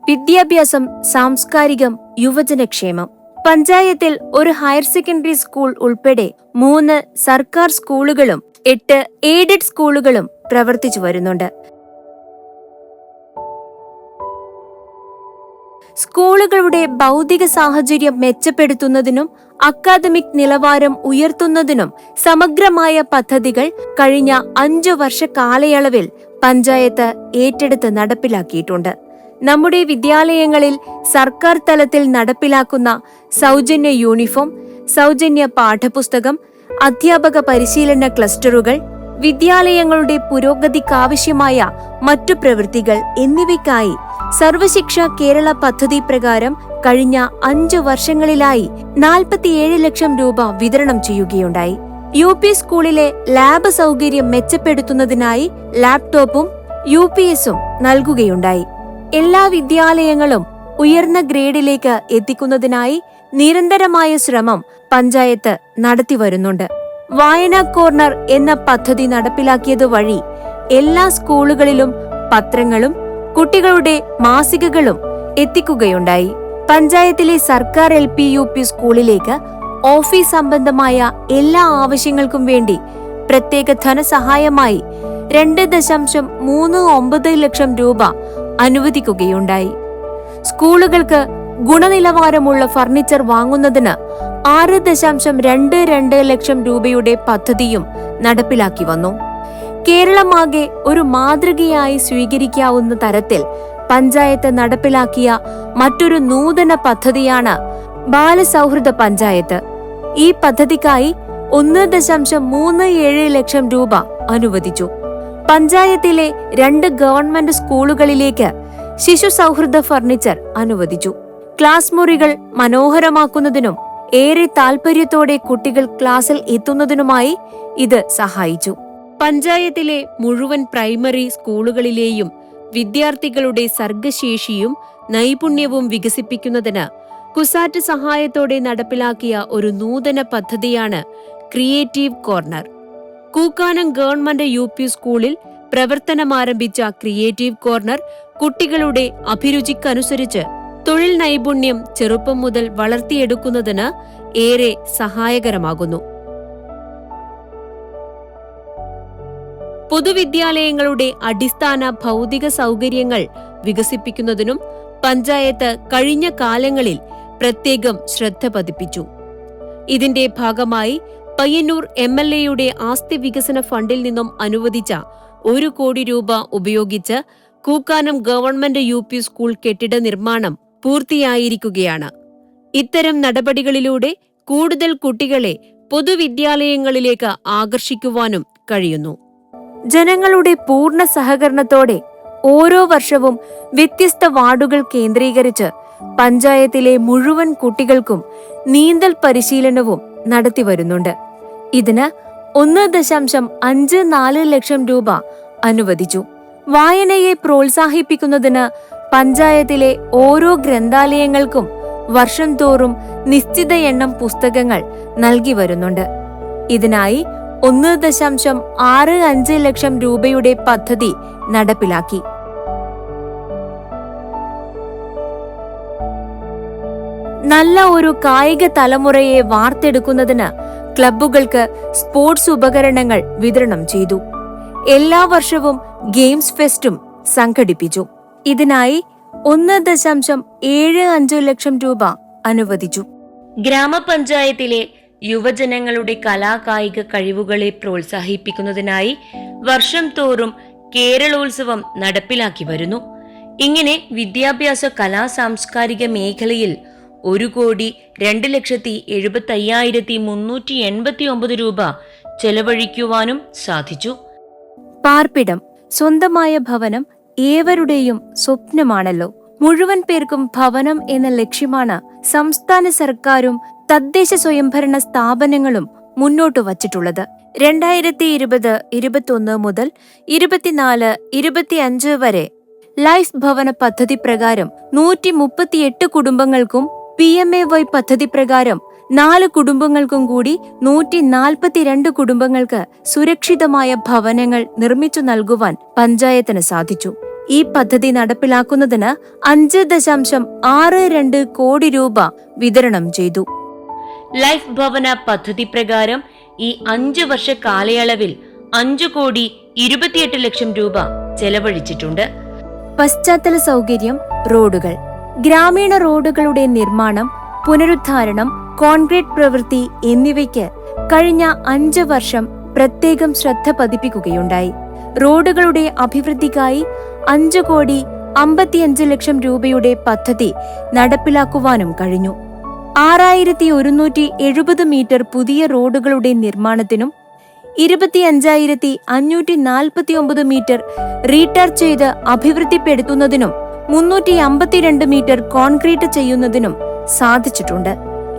A: വിദ്യാഭ്യാസം, സാംസ്കാരികം, യുവജനക്ഷേമം. പഞ്ചായത്തിൽ ഒരു ഹയർ സെക്കൻഡറി സ്കൂൾ ഉൾപ്പെടെ 3 സർക്കാർ സ്കൂളുകളും 8 എയ്ഡഡ് സ്കൂളുകളും പ്രവർത്തിച്ചു വരുന്നുണ്ട്. സ്കൂളുകളുടെ ഭൗതിക സാഹചര്യം മെച്ചപ്പെടുത്തുന്നതിനും അക്കാദമിക് നിലവാരം ഉയർത്തുന്നതിനും സമഗ്രമായ പദ്ധതികൾ കഴിഞ്ഞ 5 വർഷ കാലയളവിൽ പഞ്ചായത്ത് ഏറ്റെടുത്ത് നടപ്പിലാക്കിയിട്ടുണ്ട്. നമ്മുടെ വിദ്യാലയങ്ങളിൽ സർക്കാർ തലത്തിൽ നടപ്പിലാക്കുന്ന സൗജന്യ യൂണിഫോം, സൗജന്യ പാഠപുസ്തകം, അധ്യാപക പരിശീലന ക്ലസ്റ്ററുകൾ, വിദ്യാലയങ്ങളുടെ പുരോഗതിക്കാവശ്യമായ മറ്റു പ്രവൃത്തികൾ എന്നിവയ്ക്കായി സർവശിക്ഷ കേരള പദ്ധതി പ്രകാരം കഴിഞ്ഞ 5 വർഷങ്ങളിലായി 47 ലക്ഷം രൂപ വിതരണം ചെയ്യുകയുണ്ടായി. UP സ്കൂളിലെ ലാബ് സൗകര്യം മെച്ചപ്പെടുത്തുന്നതിനായി ലാപ്ടോപ്പും UPSഉം നൽകുകയുണ്ടായി. എല്ലാ വിദ്യാലയങ്ങളും ഉയർന്ന ഗ്രേഡിലേക്ക് എത്തിക്കുന്നതിനായി നിരന്തരമായ ശ്രമം പഞ്ചായത്ത് നടത്തിവരുന്നുണ്ട്. വായനാ കോർണർ എന്ന പദ്ധതി നടപ്പിലാക്കിയത് വഴി എല്ലാ സ്കൂളുകളിലും പത്രങ്ങളും കുട്ടികളുടെ മാസികകളും എത്തിക്കുകയുണ്ടായി. പഞ്ചായത്തിലെ സർക്കാർ LP UP സ്കൂളിലേക്ക് ഓഫീസ് സംബന്ധമായ എല്ലാ ആവശ്യങ്ങൾക്കും വേണ്ടി പ്രത്യേക ധനസഹായമായി 2.39 ലക്ഷം രൂപ അനുവദിക്കുകയുണ്ടായി. സ്കൂളുകൾക്ക് ഗുണനിലവാരമുള്ള ഫർണിച്ചർ വാങ്ങുന്നതിന് 6.22 ലക്ഷം രൂപയുടെ പദ്ധതിയും നടപ്പിലാക്കി വന്നു. കേരളമാകെ ഒരു മാതൃകയായി സ്വീകരിക്കാവുന്ന തരത്തിൽ പഞ്ചായത്ത് നടപ്പിലാക്കിയ മറ്റൊരു നൂതന പദ്ധതിയാണ് ബാലസൗഹൃദ പഞ്ചായത്ത്. ഈ പദ്ധതിക്കായി 1.37 ലക്ഷം രൂപ അനുവദിച്ചു. പഞ്ചായത്തിലെ 2 ഗവൺമെന്റ് സ്കൂളുകളിലേക്ക് ശിശു സൗഹൃദ ഫർണിച്ചർ അനുവദിച്ചു. ക്ലാസ് മുറികൾ മനോഹരമാക്കുന്നതിനും ഏറെ താൽപര്യത്തോടെ കുട്ടികൾ ക്ലാസ്സിൽ എത്തുന്നതിനുമായി ഇത് സഹായിച്ചു. പഞ്ചായത്തിലെ മുഴുവൻ പ്രൈമറി സ്കൂളുകളിലെയും വിദ്യാർത്ഥികളുടെ സർഗശേഷിയും നൈപുണ്യവും വികസിപ്പിക്കുന്നതിന് കുസാറ്റ് സഹായത്തോടെ നടപ്പിലാക്കിയ ഒരു നൂതന പദ്ധതിയാണ് creative corner. Kookkanam government UP സ്കൂളിൽ പ്രവർത്തനമാരംഭിച്ച ക്രിയേറ്റീവ് കോർണർ കുട്ടികളുടെ അഭിരുചിക്കനുസരിച്ച് തൊഴിൽ നൈപുണ്യം ചെറുപ്പം മുതൽ വളർത്തിയെടുക്കുന്നതിന് ഏറെ സഹായകരമാകുന്നു. പൊതുവിദ്യാലയങ്ങളുടെ അടിസ്ഥാന ഭൗതിക സൗകര്യങ്ങൾ വികസിപ്പിക്കുന്നതിനും പഞ്ചായത്ത് കഴിഞ്ഞ കാലങ്ങളിൽ പ്രത്യേകം ശ്രദ്ധ പതിപ്പിച്ചു. ഇതിന്റെ ഭാഗമായി പയ്യന്നൂർ MLAയുടെ ആസ്തി വികസന ഫണ്ടിൽ നിന്നും അനുവദിച്ച 1 കോടി രൂപ ഉപയോഗിച്ച് കൂക്കാനം ഗവൺമെന്റ് UP സ്കൂൾ കെട്ടിട നിർമ്മാണം പൂർത്തിയായിരിക്കുകയാണ്. ഇത്തരം നടപടികളിലൂടെ കൂടുതൽ കുട്ടികളെ പൊതുവിദ്യാലയങ്ങളിലേക്ക് ആകർഷിക്കുവാനും കഴിയുന്നു. ജനങ്ങളുടെ പൂർണ്ണ സഹകരണത്തോടെ ഓരോ വർഷവും വ്യത്യസ്ത വാർഡുകൾ കേന്ദ്രീകരിച്ച് പഞ്ചായത്തിലെ മുഴുവൻ കുട്ടികൾക്കും നീന്തൽ പരിശീലനവും നടത്തിവരുന്നുണ്ട്. ഇതിന് 1.54 ലക്ഷം രൂപ അനുവദിച്ചു. വായനയെ പ്രോത്സാഹിപ്പിക്കുന്നതിന് പഞ്ചായത്തിലെ ഓരോ ഗ്രന്ഥാലയങ്ങൾക്കും വർഷം തോറും നിശ്ചിത എണ്ണം പുസ്തകങ്ങൾ നൽകി വരുന്നുണ്ട്. ഇതിനായി 1.65 ലക്ഷം രൂപയുടെ പദ്ധതി നടപ്പിലാക്കി. നല്ല ഒരു കായിക തലമുറയെ വാർത്തെടുക്കുന്നതിന് ക്ലബ്ബുകൾക്ക് സ്പോർട്സ് ഉപകരണങ്ങൾ വിതരണം ചെയ്തു. എല്ലാ വർഷവും ഗെയിംസ് ഫെസ്റ്റും സംഘടിപ്പിച്ചു. ഇതിനായി 1.75 ലക്ഷം രൂപ അനുവദിച്ചു. ഗ്രാമപഞ്ചായത്തിലെ യുവജനങ്ങളുടെ കലാകായിക കഴിവുകളെ പ്രോത്സാഹിപ്പിക്കുന്നതിനായി വർഷം തോറും കേരളോത്സവം നടപ്പിലാക്കി വരുന്നു. ഇങ്ങനെ വിദ്യാഭ്യാസ കലാ സാംസ്കാരിക മേഖലയിൽ 1,02,75,389 രൂപ ചെലവഴിക്കുവാനും സാധിച്ചു. പാർപ്പിടം, സ്വന്തമായ ഭവനം ഏവരുടെയും സ്വപ്നമാണല്ലോ. മുഴുവൻ പേർക്കും ഭവനം എന്ന ലക്ഷ്യമാണ് സംസ്ഥാന സർക്കാരും തദ്ദേശ സ്വയംഭരണ സ്ഥാപനങ്ങളും മുന്നോട്ടു വച്ചിട്ടുള്ളത്. 2020-21 മുതൽ 24-25 വരെ ലൈഫ് ഭവന പദ്ധതി പ്രകാരം 138 കുടുംബങ്ങൾക്കും PMAY പദ്ധതി പ്രകാരം 4 കുടുംബങ്ങൾക്കും കൂടി 142 കുടുംബങ്ങൾക്ക് സുരക്ഷിതമായ ഭവനങ്ങൾ നിർമ്മിച്ചു നൽകുവാൻ പഞ്ചായത്തിന് സാധിച്ചു. ഈ പദ്ധതി നടപ്പിലാക്കുന്നതിന് 5.62 കോടി രൂപ വിതരണം ചെയ്തു. ലൈഫ് ഭവന പദ്ധതി പ്രകാരം ഈ 5 വർഷ കാലയളവിൽ 5,28 ലക്ഷം രൂപ ചെലവഴിച്ചിട്ടുണ്ട്. പശ്ചാത്തല സൗകര്യം, റോഡുകൾ, ഗ്രാമീണ റോഡുകളുടെ നിർമ്മാണം, പുനരുദ്ധാരണം, കോൺക്രീറ്റ് പ്രവൃത്തി എന്നിവയ്ക്ക് കഴിഞ്ഞ 5 വർഷം പ്രത്യേകം ശ്രദ്ധ പതിപ്പിക്കുകയുണ്ടായി. റോഡുകളുടെ അഭിവൃദ്ധിക്കായി 5,55 ലക്ഷം രൂപയുടെ പദ്ധതി നടപ്പിലാക്കുവാനും കഴിഞ്ഞു. 6,170 മീറ്റർ പുതിയ റോഡുകളുടെ നിർമ്മാണത്തിനും 25,549 മീറ്റർ റീടാർ ചെയ്ത് അഭിവൃദ്ധിപ്പെടുത്തുന്നതിനും 352 മീറ്റർ കോൺക്രീറ്റ് ചെയ്യുന്നതിനും സാധിച്ചിട്ടുണ്ട്.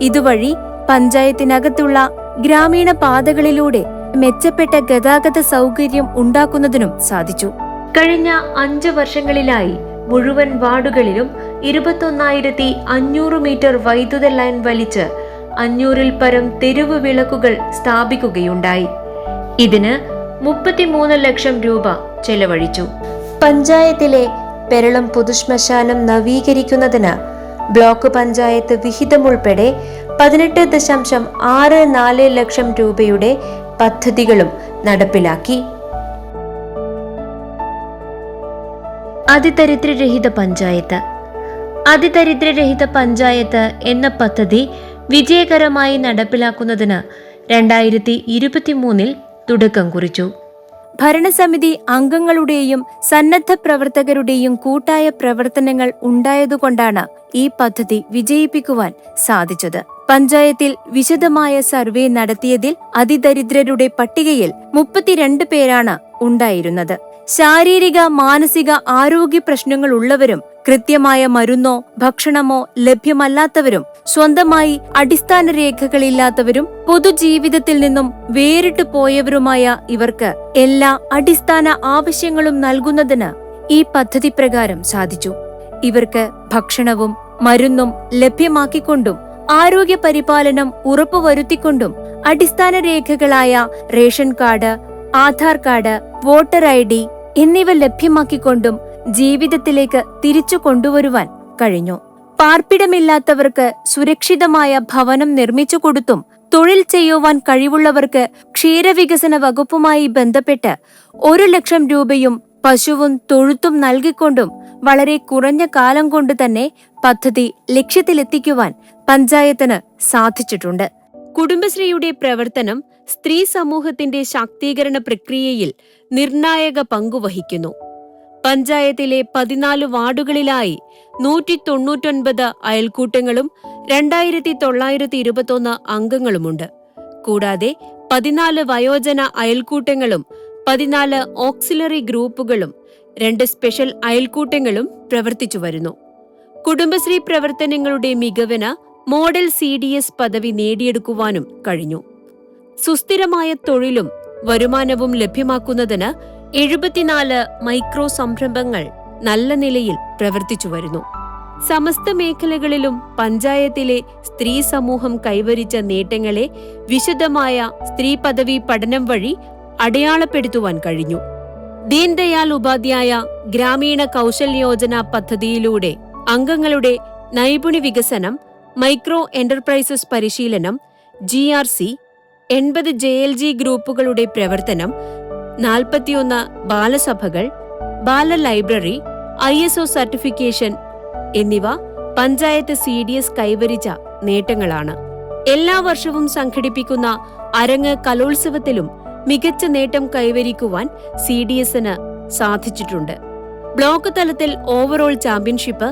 A: ഇതുവഴി പഞ്ചായത്തിനകത്തുള്ള ഗ്രാമീണ പാതകളിലൂടെ മെച്ചപ്പെട്ട ഗതാഗത സൗകര്യം ഉണ്ടാക്കുന്നതിനും സാധിച്ചു. കഴിഞ്ഞ 5 വർഷങ്ങളിലായി മുഴുവൻ വാർഡുകളിലും 21,500 മീറ്റർ വൈദ്യുത ലൈൻ വലിച്ച് 500-ൽ പരം തെരുവ് വിളക്കുകൾ സ്ഥാപിക്കുകയുണ്ടായി. ഇതിന് 33 ലക്ഷം രൂപ ചെലവഴിച്ചു. പഞ്ചായത്തിലെ പെരളം പൊതുശ്മശാനം നവീകരിക്കുന്നതിന് ബ്ലോക്ക് പഞ്ചായത്ത് വിഹിതമുൾപ്പെടെ 18.64 ലക്ഷം രൂപയുടെ പദ്ധതികളും നടപ്പിലാക്കി. അതിദരിദ്രരഹിത പഞ്ചായത്ത്. അതിദരിദ്രരഹിത പഞ്ചായത്ത് എന്ന പദ്ധതി വിജയകരമായി നടപ്പിലാക്കുന്നതിന് 2023 തുടക്കം കുറിച്ചു. ഭരണസമിതി അംഗങ്ങളുടെയും സന്നദ്ധ പ്രവർത്തകരുടെയും കൂട്ടായ പ്രവർത്തനങ്ങൾ ഉണ്ടായതുകൊണ്ടാണ് ഈ പദ്ധതി വിജയിപ്പിക്കുവാൻ സാധിച്ചത്. പഞ്ചായത്തിൽ വിശദമായ സർവേ നടത്തിയതിൽ അതിദരിദ്രരുടെ പട്ടികയിൽ 32 പേരാണ് ഉണ്ടായിരുന്നത്. ശാരീരിക മാനസിക ആരോഗ്യ പ്രശ്നങ്ങൾ ഉള്ളവരും കൃത്യമായ മരുന്നോ ഭക്ഷണമോ ലഭ്യമല്ലാത്തവരും സ്വന്തമായി അടിസ്ഥാന രേഖകളില്ലാത്തവരും പൊതുജീവിതത്തിൽ നിന്നും വേറിട്ടു പോയവരുമായ ഇവർക്ക് എല്ലാ അടിസ്ഥാന ആവശ്യങ്ങളും നൽകുന്നതിന് ഈ പദ്ധതി പ്രകാരം സാധിച്ചു. ഇവർക്ക് ഭക്ഷണവും മരുന്നും ലഭ്യമാക്കിക്കൊണ്ടും ആരോഗ്യ പരിപാലനം ഉറപ്പുവരുത്തിക്കൊണ്ടും അടിസ്ഥാന രേഖകളായ ration card, Aadhaar card, voter ID എന്നിവ ലഭ്യമാക്കിക്കൊണ്ടും ജീവിതത്തിലേക്ക് തിരിച്ചു കൊണ്ടുവരുവാൻ കഴിഞ്ഞു. പാർപ്പിടമില്ലാത്തവർക്ക് സുരക്ഷിതമായ ഭവനം നിർമ്മിച്ചു കൊടുത്തും തൊഴിൽ ചെയ്യുവാൻ കഴിവുള്ളവർക്ക് ക്ഷീരവികസന വകുപ്പുമായി ബന്ധപ്പെട്ട് 1 ലക്ഷം രൂപയും പശുവും തൊഴുത്തും നൽകിക്കൊണ്ടും വളരെ കുറഞ്ഞ കാലം കൊണ്ട് തന്നെ പദ്ധതി ലക്ഷ്യത്തിലെത്തിക്കുവാൻ പഞ്ചായത്തിന് സാധിച്ചിട്ടുണ്ട്. കുടുംബശ്രീയുടെ പ്രവർത്തനം സ്ത്രീ സമൂഹത്തിന്റെ ശാക്തീകരണ പ്രക്രിയയിൽ നിർണായക പങ്കുവഹിക്കുന്നു. പഞ്ചായത്തിലെ 14 വാർഡുകളിലായി 199 അയൽക്കൂട്ടങ്ങളും 2921 അംഗങ്ങളുമുണ്ട്. കൂടാതെ 14 വയോജന അയൽക്കൂട്ടങ്ങളും 14 ഓക്സിലറി ഗ്രൂപ്പുകളും 2 സ്പെഷ്യൽ അയൽക്കൂട്ടങ്ങളും പ്രവർത്തിച്ചു വരുന്നു. കുടുംബശ്രീ പ്രവർത്തനങ്ങളുടെ മികവിന് മോഡൽ CDS പദവി നേടിയെടുക്കുവാനും കഴിഞ്ഞു. സുസ്ഥിരമായ തൊഴിലും വരുമാനവും ലഭ്യമാക്കുന്നതിന് 74 മൈക്രോ സംരംഭങ്ങൾ നല്ല നിലയിൽ പ്രവർത്തിച്ചു വരുന്നു. സമസ്ത മേഖലകളിലും പഞ്ചായത്തിലെ സ്ത്രീ സമൂഹം കൈവരിച്ച നേട്ടങ്ങളെ വിശദമായ സ്ത്രീ പദവി പഠനം വഴി അടയാളപ്പെടുത്തുവാൻ കഴിഞ്ഞു. ദീൻദയാൽ ഉപാധ്യായ ഗ്രാമീണ കൗശൽ യോജന പദ്ധതിയിലൂടെ അംഗങ്ങളുടെ നൈപുണ്യ വികസനം, മൈക്രോ എന്റർപ്രൈസസ് പരിശീലനം, GRC, 80 JLG ഗ്രൂപ്പുകളുടെ പ്രവർത്തനം, 41 ബാലസഭകൾ, ബാല ലൈബ്രറി, ISO സർട്ടിഫിക്കേഷൻ എന്നിവ പഞ്ചായത്ത് CDS കൈവരിച്ച നേട്ടങ്ങളാണ്. എല്ലാ വർഷവും സംഘടിപ്പിക്കുന്ന അരങ്ങ് കലോത്സവത്തിലും മികച്ച നേട്ടം കൈവരിക്കുവാൻ CDSന് സാധിച്ചിട്ടുണ്ട്. ബ്ലോക്ക് തലത്തിൽ ഓവറോൾ ചാമ്പ്യൻഷിപ്പ്,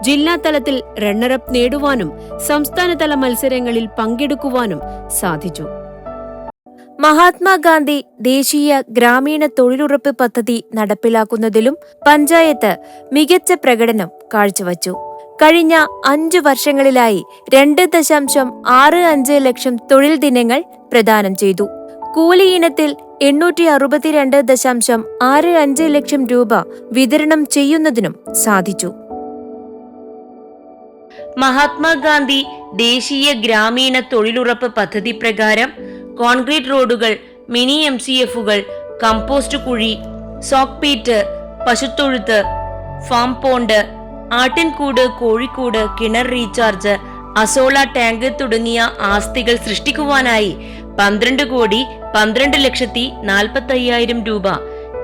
A: ജില്ലാ തലത്തിൽ റണ്ണറപ്പ് നേടുവാനും സംസ്ഥാനതല മത്സരങ്ങളിൽ പങ്കെടുക്കുവാനും സാധിച്ചു. മഹാത്മാഗാന്ധി ദേശീയ ഗ്രാമീണ തൊഴിലുറപ്പ് പദ്ധതി നടപ്പിലാക്കുന്നതിലും പഞ്ചായത്ത് മികച്ച പ്രകടനം കാഴ്ചവച്ചു. കഴിഞ്ഞ 5 വർഷങ്ങളിലായി 2.65 ലക്ഷം തൊഴിൽ ദിനങ്ങൾ പ്രദാനം ചെയ്തു. കൂലി ഇനത്തിൽ 862.65 ലക്ഷം രൂപ വിതരണം ചെയ്യുന്നതിനും സാധിച്ചു.
E: മഹാത്മാഗാന്ധി ദേശീയ ഗ്രാമീണ തൊഴിലുറപ്പ് പദ്ധതി പ്രകാരം കോൺക്രീറ്റ് റോഡുകൾ, മിനി MCFുകൾ, കമ്പോസ്റ്റ് കുഴി, സോക്പീറ്റ്, പശുത്തൊഴുത്ത്, ഫാം പോണ്ട്, ആട്ടിൻകൂട്, കോഴിക്കൂട്, കിണർ റീചാർജ്, അസോള ടാങ്ക് തുടങ്ങിയ ആസ്തികൾ സൃഷ്ടിക്കുവാനായി 12,12,45,000 രൂപ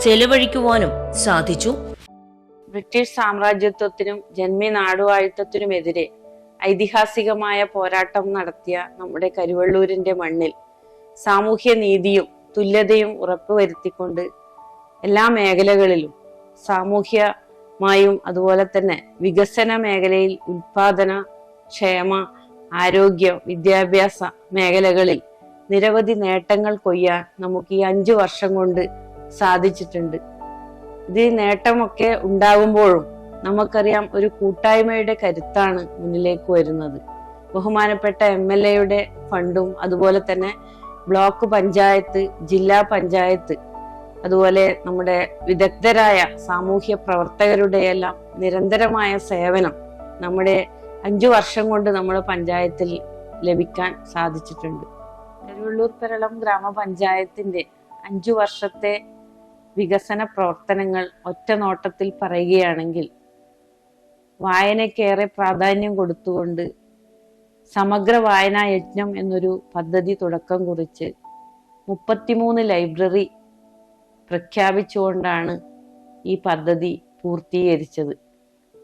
E: ചെലവഴിക്കുവാനും സാധിച്ചു.
D: ബ്രിട്ടീഷ് സാമ്രാജ്യത്വത്തിനും ജന്മി നാടുവാഴിത്തത്തിനുമെതിരെ ഐതിഹാസികമായ പോരാട്ടം നടത്തിയ നമ്മുടെ കരിവള്ളൂരിന്റെ മണ്ണിൽ സാമൂഹ്യ നീതിയും തുല്യതയും ഉറപ്പുവരുത്തിക്കൊണ്ട് എല്ലാ മേഖലകളിലും സാമൂഹ്യമായും അതുപോലെ തന്നെ വികസന മേഖലയിൽ ഉൽപാദന, ക്ഷേമ, ആരോഗ്യ, വിദ്യാഭ്യാസ മേഖലകളിൽ നിരവധി നേട്ടങ്ങൾ കൊയ്യാൻ നമുക്ക് ഈ 5 വർഷം കൊണ്ട് സാധിച്ചിട്ടുണ്ട്. ഇത് നേട്ടമൊക്കെ ഉണ്ടാകുമ്പോഴും നമുക്കറിയാം ഒരു കൂട്ടായ്മയുടെ കരുത്താണ് മുന്നിലേക്ക് വരുന്നത്. ബഹുമാനപ്പെട്ട MLAയുടെ ഫണ്ടും അതുപോലെ തന്നെ ബ്ലോക്ക് പഞ്ചായത്ത്, ജില്ലാ പഞ്ചായത്ത്, അതുപോലെ നമ്മുടെ വിദഗ്ധരായ സാമൂഹ്യ പ്രവർത്തകരുടെയെല്ലാം നിരന്തരമായ സേവനം നമ്മുടെ 5 വർഷം കൊണ്ട് നമ്മുടെ പഞ്ചായത്തിൽ ലഭിക്കാൻ സാധിച്ചിട്ടുണ്ട്. കരിവള്ളൂർ പെരളം ഗ്രാമപഞ്ചായത്തിന്റെ 5 വർഷത്തെ വികസന പ്രവർത്തനങ്ങൾ ഒറ്റ നോട്ടത്തിൽ പറയുകയാണെങ്കിൽ വായനയ്ക്കേറെ പ്രാധാന്യം കൊടുത്തുകൊണ്ട് സമഗ്ര വായനാ യജ്ഞം എന്നൊരു പദ്ധതി തുടക്കം കുറിച്ച് 33 ലൈബ്രറി പ്രഖ്യാപിച്ചുകൊണ്ടാണ് ഈ പദ്ധതി പൂർത്തീകരിച്ചത്.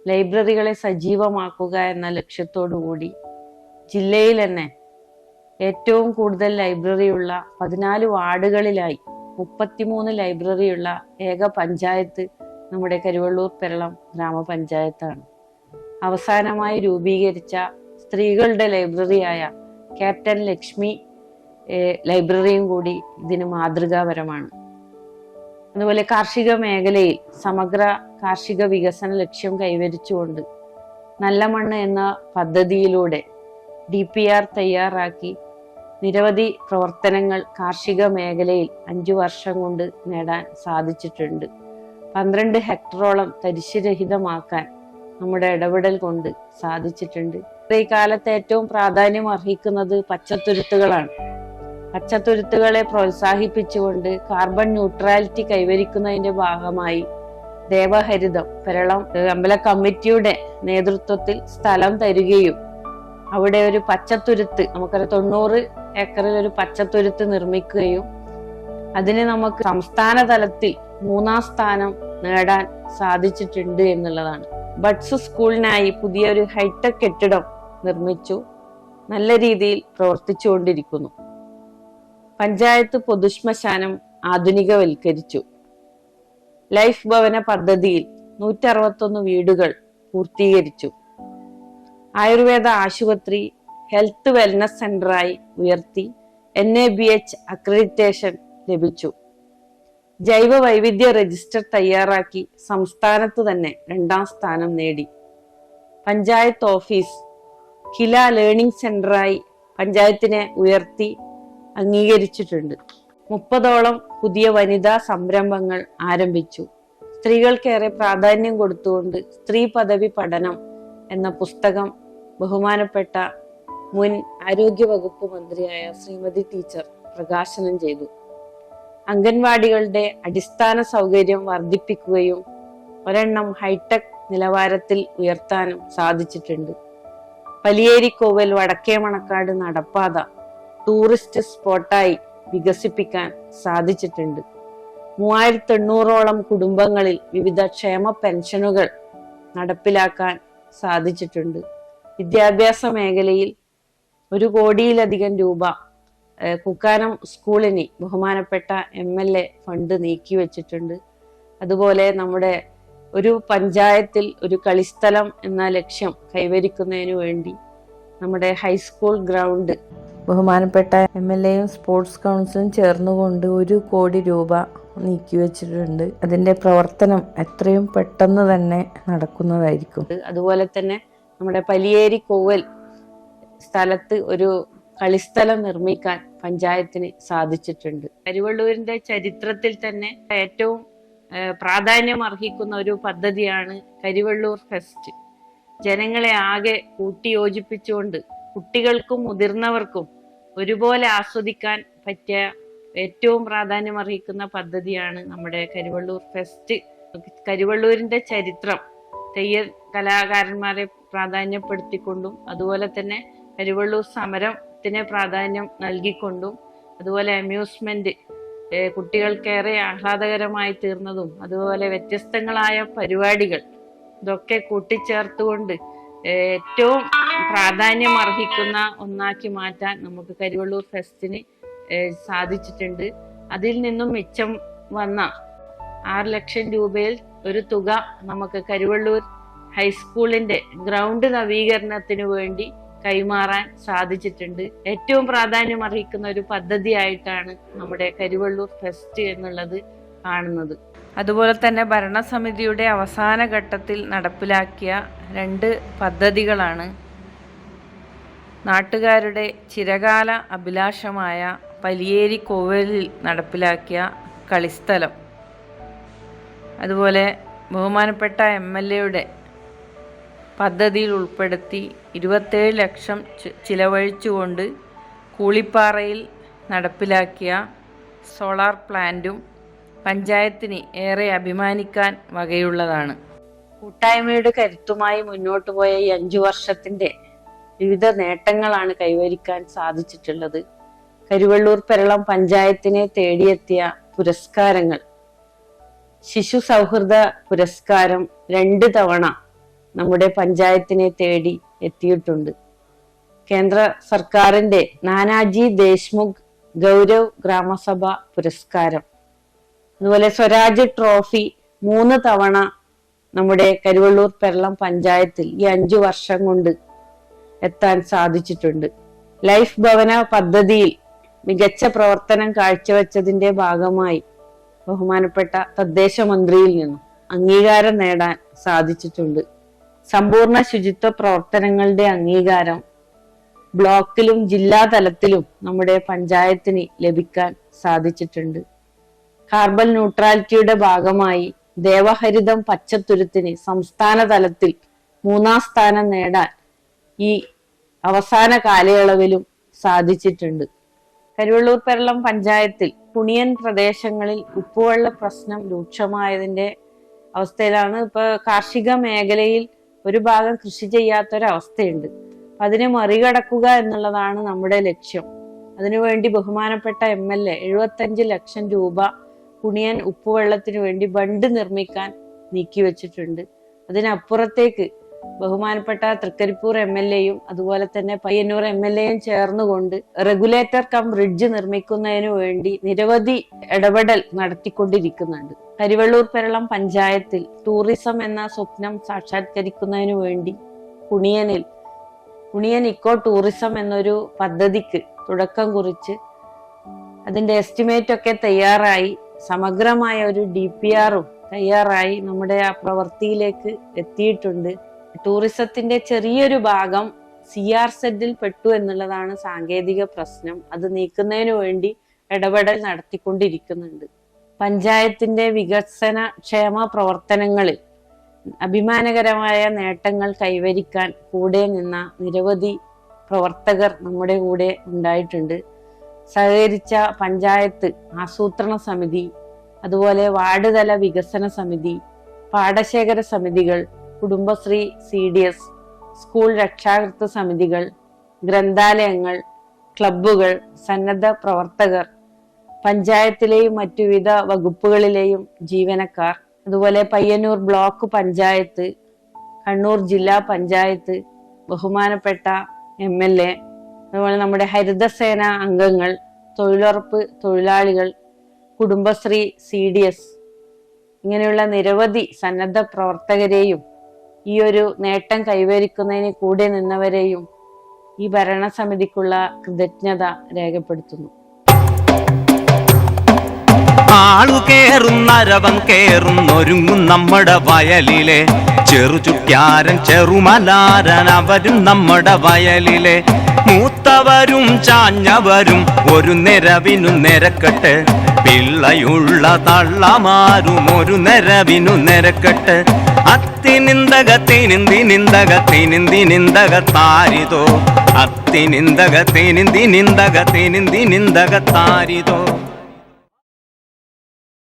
D: ലൈബ്രറികളെ സജീവമാക്കുക എന്ന ലക്ഷ്യത്തോടു കൂടി ജില്ലയിൽ തന്നെ ഏറ്റവും കൂടുതൽ ലൈബ്രറിയുള്ള 14 വാർഡുകളിലായി 33 ലൈബ്രറിയുള്ള ഏക പഞ്ചായത്ത് നമ്മുടെ കരുവള്ളൂർ പെരളം ഗ്രാമപഞ്ചായത്താണ്. അവസാനമായി രൂപീകരിച്ച സ്ത്രീകളുടെ ലൈബ്രറിയായ ക്യാപ്റ്റൻ ലക്ഷ്മി ലൈബ്രറിയും കൂടി ഇതിന് മാതൃകാപരമാണ്. അതുപോലെ കാർഷിക മേഖലയിൽ സമഗ്ര കാർഷിക വികസന ലക്ഷ്യം കൈവരിച്ചുകൊണ്ട് നല്ല മണ്ണ് എന്ന പദ്ധതിയിലൂടെ DPR തയ്യാറാക്കി നിരവധി പ്രവർത്തനങ്ങൾ കാർഷിക മേഖലയിൽ 5 വർഷം കൊണ്ട് നേടാൻ സാധിച്ചിട്ടുണ്ട്. 12 ഹെക്ടറോളം തരിശുരഹിതമാക്കാൻ നമ്മുടെ ഇടപെടൽ കൊണ്ട് സാധിച്ചിട്ടുണ്ട്. ഈ കാലത്ത് ഏറ്റവും പ്രാധാന്യം അർഹിക്കുന്നത് പച്ചത്തുരുത്തുകളാണ്. പച്ചത്തുരുത്തുകളെ പ്രോത്സാഹിപ്പിച്ചുകൊണ്ട് കാർബൺ ന്യൂട്രാലിറ്റി കൈവരിക്കുന്നതിന്റെ ഭാഗമായി ദേവഹരിതം പെരളം അമ്പല കമ്മിറ്റിയുടെ നേതൃത്വത്തിൽ സ്ഥലം തരികയും അവിടെ ഒരു പച്ചത്തുരുത്ത്, നമുക്കൊരു 90 ഏക്കറിൽ ഒരു പച്ചത്തുരുത്ത് നിർമ്മിക്കുകയും അതിന് നമുക്ക് സംസ്ഥാന തലത്തിൽ 3ാം സ്ഥാനം നേടാൻ സാധിച്ചിട്ടുണ്ട് എന്നുള്ളതാണ്. ബഡ്സ് സ്കൂളിനായി പുതിയൊരു ഹൈടെക് കെട്ടിടം നിർമ്മിച്ചു, നല്ല രീതിയിൽ പ്രവർത്തിച്ചുകൊണ്ടിരിക്കുന്നു. പഞ്ചായത്ത് പൊതുശ്മശാനം ആധുനികവൽക്കരിച്ചു. ലൈഫ് ഭവന പദ്ധതിയിൽ 161 വീടുകൾ പൂർത്തീകരിച്ചു. ആയുർവേദ ആശുപത്രി ഹെൽത്ത് വെൽനസ് സെന്ററായി ഉയർത്തി NABH അക്രഡിറ്റേഷൻ ലഭിച്ചു. ജൈവ വൈവിധ്യ രജിസ്റ്റർ തയ്യാറാക്കി സംസ്ഥാനത്ത് തന്നെ 2ാം സ്ഥാനം നേടി. പഞ്ചായത്ത് ഓഫീസ് കില ലേണിംഗ് സെന്ററായി പഞ്ചായത്തിനെ ഉയർത്തി അംഗീകരിച്ചിട്ടുണ്ട്. 30ഓളം പുതിയ വനിതാ സംരംഭങ്ങൾ ആരംഭിച്ചു. സ്ത്രീകൾക്കേറെ പ്രാധാന്യം കൊടുത്തുകൊണ്ട് സ്ത്രീ പദവി പഠനം എന്ന പുസ്തകം ബഹുമാനപ്പെട്ട മുൻ ആരോഗ്യ വകുപ്പ് മന്ത്രിയായ ശ്രീമതി ടീച്ചർ പ്രകാശനം ചെയ്തു. അംഗൻവാടികളുടെ അടിസ്ഥാന സൗകര്യം വർദ്ധിപ്പിക്കുകയും ഒരെണ്ണം ഹൈടെക് നിലവാരത്തിൽ ഉയർത്താനും സാധിച്ചിട്ടുണ്ട്. പലിയേരിക്കോവൽ വടക്കേ മണക്കാട് നടപ്പാത ടൂറിസ്റ്റ് സ്പോട്ടായി വികസിപ്പിക്കാൻ സാധിച്ചിട്ടുണ്ട്. 3800ഓളം കുടുംബങ്ങളിൽ വിവിധ ക്ഷേമ പെൻഷനുകൾ നടപ്പിലാക്കാൻ സാധിച്ചിട്ടുണ്ട്. വിദ്യാഭ്യാസ മേഖലയിൽ 1 കോടിയിലധികം രൂപ കുക്കാനം സ്കൂളിന് ബഹുമാനപ്പെട്ട MLA ഫണ്ട് നീക്കിവെച്ചിട്ടുണ്ട്. അതുപോലെ നമ്മുടെ ഒരു പഞ്ചായത്തിൽ ഒരു കളിസ്ഥലം എന്ന ലക്ഷ്യം കൈവരിക്കുന്നതിന് വേണ്ടി നമ്മുടെ ഹൈസ്കൂൾ ഗ്രൗണ്ട് ബഹുമാനപ്പെട്ട MLAയും സ്പോർട്സ് കൗൺസിലും ചേർന്നുകൊണ്ട് 1 കോടി രൂപ നീക്കിവെച്ചിട്ടുണ്ട്. അതിന്റെ പ്രവർത്തനം എത്രയും പെട്ടെന്ന് തന്നെ നടക്കുന്നതായിരിക്കും. അതുപോലെ തന്നെ നമ്മുടെ പലിയേരി കോവൽ സ്ഥലത്ത് ഒരു കളിസ്ഥലം നിർമ്മിക്കാൻ പഞ്ചായത്തിന് സാധിച്ചിട്ടുണ്ട്. കരിവള്ളൂരിന്റെ ചരിത്രത്തിൽ തന്നെ ഏറ്റവും പ്രാധാന്യം അർഹിക്കുന്ന ഒരു പദ്ധതിയാണ് കരിവള്ളൂർ ഫെസ്റ്റ്. ജനങ്ങളെ ആകെ കൂട്ടിയോജിപ്പിച്ചുകൊണ്ട് കുട്ടികൾക്കും മുതിർന്നവർക്കും ഒരുപോലെ ആസ്വദിക്കാൻ പറ്റിയ ഏറ്റവും പ്രാധാന്യം അർഹിക്കുന്ന പദ്ധതിയാണ് നമ്മുടെ കരിവള്ളൂർ ഫെസ്റ്റ്. കരിവള്ളൂരിന്റെ ചരിത്രം തെയ്യ കലാകാരന്മാരെ പ്രാധാന്യപ്പെടുത്തിക്കൊണ്ടും അതുപോലെ തന്നെ കരിവള്ളൂർ സമരത്തിന് പ്രാധാന്യം നൽകിക്കൊണ്ടും അതുപോലെ അമ്യൂസ്മെന്റ് കുട്ടികൾക്കേറെ ആഹ്ലാദകരമായി തീർന്നതും അതുപോലെ വ്യത്യസ്തങ്ങളായ പരിപാടികൾ ഇതൊക്കെ കൂട്ടിച്ചേർത്തുകൊണ്ട് ഏറ്റവും പ്രാധാന്യം അർഹിക്കുന്ന ഒന്നാക്കി മാറ്റാൻ നമുക്ക് കരിവള്ളൂർ ഫെസ്റ്റിന് സാധിച്ചിട്ടുണ്ട്. അതിൽ നിന്നും മിച്ചം വന്ന 6 ലക്ഷം രൂപയിൽ ഒരു തുക നമുക്ക് കരിവള്ളൂർ ഹൈസ്കൂളിന്റെ ഗ്രൗണ്ട് നവീകരണത്തിന് വേണ്ടി കൈമാറാൻ സാധിച്ചിട്ടുണ്ട്. ഏറ്റവും പ്രാധാന്യം അർഹിക്കുന്ന ഒരു പദ്ധതിയായിട്ടാണ് നമ്മുടെ കരിവള്ളൂർ ഫെസ്റ്റ് എന്നുള്ളത് കാണുന്നത്. അതുപോലെ തന്നെ ഭരണസമിതിയുടെ അവസാന ഘട്ടത്തിൽ നടപ്പിലാക്കിയ 2 പദ്ധതികളാണ് നാട്ടുകാരുടെ ചിരകാല അഭിലാഷമായ പലിയേരി കോവലിൽ നടപ്പിലാക്കിയ കളിസ്ഥലം, അതുപോലെ ബഹുമാനപ്പെട്ട MLAയുടെ പദ്ധതിയിൽ ഉൾപ്പെടുത്തി 27 ലക്ഷം ചിലവഴിച്ചുകൊണ്ട് കൂളിപ്പാറയിൽ നടപ്പിലാക്കിയ സോളാർ പ്ലാന്റും പഞ്ചായത്തിന് ഏറെ അഭിമാനിക്കാൻ വകയുള്ളതാണ്. കൂട്ടായ്മയുടെ കരുത്തുമായി മുന്നോട്ട് പോയ ഈ 5 വർഷത്തിന്റെ വിവിധ നേട്ടങ്ങളാണ് കൈവരിക്കാൻ സാധിച്ചിട്ടുള്ളത്. കരിവള്ളൂർ പെരളം പഞ്ചായത്തിനെ തേടിയെത്തിയ പുരസ്കാരങ്ങൾ: ശിശു സൗഹൃദ പുരസ്കാരം 2 തവണ നമ്മുടെ പഞ്ചായത്തിനെ തേടി എത്തിയിട്ടുണ്ട്. കേന്ദ്ര സർക്കാരിന്റെ നാനാജി ദേശ്മുഖ് ഗൗരവ് ഗ്രാമസഭ പുരസ്കാരം അതുപോലെ സ്വരാജ് ട്രോഫി 3 തവണ നമ്മുടെ കരുവള്ളൂർ പെരളം പഞ്ചായത്തിൽ ഈ 5 വർഷം കൊണ്ട് എത്താൻ സാധിച്ചിട്ടുണ്ട്. ലൈഫ് ഭവന പദ്ധതിയിൽ മികച്ച പ്രവർത്തനം കാഴ്ചവെച്ചതിന്റെ ഭാഗമായി ബഹുമാനപ്പെട്ട തദ്ദേശ മന്ത്രിയിൽ നിന്നും അംഗീകാരം നേടാൻ സാധിച്ചിട്ടുണ്ട്. സമ്പൂർണ്ണ ശുചിത്വ പ്രവർത്തനങ്ങളുടെ അംഗീകാരം ബ്ലോക്കിലും ജില്ലാ തലത്തിലും നമ്മുടെ പഞ്ചായത്തിന് ലഭിക്കാൻ സാധിച്ചിട്ടുണ്ട്. കാർബൺ ന്യൂട്രാലിറ്റിയുടെ ഭാഗമായി ദേവഹരിതം പച്ചത്തുരുത്തിന് സംസ്ഥാന തലത്തിൽ 3ാം സ്ഥാനം നേടാൻ ഈ അവസാന കാലയളവിലും സാധിച്ചിട്ടുണ്ട്. കരുവള്ളൂർ പെരളം പഞ്ചായത്തിൽ പുണിയൻ പ്രദേശങ്ങളിൽ ഉപ്പുവെള്ള പ്രശ്നം രൂക്ഷമായതിന്റെ അവസ്ഥയിലാണ്. ഇപ്പൊ കാർഷിക മേഖലയിൽ ഒരു ഭാഗം കൃഷി ചെയ്യാത്തൊരവസ്ഥയുണ്ട്. അതിനെ മറികടക്കുക എന്നുള്ളതാണ് നമ്മുടെ ലക്ഷ്യം. അതിനുവേണ്ടി ബഹുമാനപ്പെട്ട MLA 75 ലക്ഷം രൂപ പുണിയൻ ഉപ്പുവെള്ളത്തിന് വേണ്ടി ബണ്ട് നിർമ്മിക്കാൻ നീക്കിവെച്ചിട്ടുണ്ട്. അതിനപ്പുറത്തേക്ക് ബഹുമാനപ്പെട്ട തൃക്കരിപ്പൂർ MLAയും അതുപോലെ തന്നെ പയ്യന്നൂർ MLAയും ചേർന്നുകൊണ്ട് റെഗുലേറ്റർ കം ബ്രിഡ്ജ് നിർമ്മിക്കുന്നതിന് വേണ്ടി നിരവധി ഇടപെടൽ നടത്തിക്കൊണ്ടിരിക്കുന്നുണ്ട്. കരിവള്ളൂർ പെരളം പഞ്ചായത്തിൽ ടൂറിസം എന്ന സ്വപ്നം സാക്ഷാത്കരിക്കുന്നതിന് വേണ്ടി പുണിയൻ ഇക്കോ ടൂറിസം എന്നൊരു പദ്ധതിക്ക് തുടക്കം കുറിച്ച് അതിന്റെ എസ്റ്റിമേറ്റ് ഒക്കെ തയ്യാറായി സമഗ്രമായ ഒരു DPRഉം തയ്യാറായി നമ്മുടെ ആ പ്രവൃത്തിയിലേക്ക് എത്തിയിട്ടുണ്ട്. ടൂറിസത്തിന്റെ ചെറിയൊരു ഭാഗം CRZ പെട്ടു എന്നുള്ളതാണ് സാങ്കേതിക പ്രശ്നം. അത് നീക്കുന്നതിന് വേണ്ടി ഇടപെടൽ നടത്തിക്കൊണ്ടിരിക്കുന്നുണ്ട്. പഞ്ചായത്തിന്റെ വികസന ക്ഷേമ പ്രവർത്തനങ്ങളിൽ അഭിമാനകരമായ നേട്ടങ്ങൾ കൈവരിക്കാൻ കൂടെ നിന്ന നിരവധി പ്രവർത്തകർ നമ്മുടെ കൂടെ ഉണ്ടായിട്ടുണ്ട്. സഹകരിച്ച പഞ്ചായത്ത് ആസൂത്രണ സമിതി, അതുപോലെ വാർഡ് തല വികസന സമിതി, പാടശേഖര സമിതികൾ, കുടുംബശ്രീ, CDS, സ്കൂൾ രക്ഷാകർതൃ സമിതികൾ, ഗ്രന്ഥാലയങ്ങൾ, ക്ലബ്ബുകൾ, സന്നദ്ധ പ്രവർത്തകർ, പഞ്ചായത്തിലെയും മറ്റു വിവിധ വകുപ്പുകളിലെയും ജീവനക്കാർ, അതുപോലെ പയ്യന്നൂർ ബ്ലോക്ക് പഞ്ചായത്ത്, കണ്ണൂർ ജില്ലാ പഞ്ചായത്ത്, ബഹുമാനപ്പെട്ട MLA, അതുപോലെ നമ്മുടെ ഹരിതസേന അംഗങ്ങൾ, തൊഴിലുറപ്പ് തൊഴിലാളികൾ, കുടുംബശ്രീ, CDS, ഇങ്ങനെയുള്ള നിരവധി സന്നദ്ധ പ്രവർത്തകരെയും ഈ ഒരു നേട്ടം കൈവരിക്കുന്നതിന് കൂടെ നിന്നവരെയും ഈ ഭരണസമിതിക്കുള്ള കൃതജ്ഞത രേഖപ്പെടുത്തുന്നു.
F: ആളു കേറുന്നരവം കേറുന്നൊരുങ്ങും നമ്മുടെ വയലിലെ ചെറുചുറ്റാരൻ ചെറുമലാരൻ അവരും നമ്മുടെ വയലിലെ മൂത്തവരും ചാഞ്ഞവരും ഒരു നിരവിനു നിരക്കട്ടെ, പിള്ളയുള്ള തള്ളമാരും ഒരു നിരവിനു നിരക്കട്ടെ. അത്തിനിന്തകത്തിനിന്തകത്തിനിന്തകത്താരിതോ, അത്തിനിന്തകത്തിനിന്തകത്തിനിന്തകത്താരിതോ.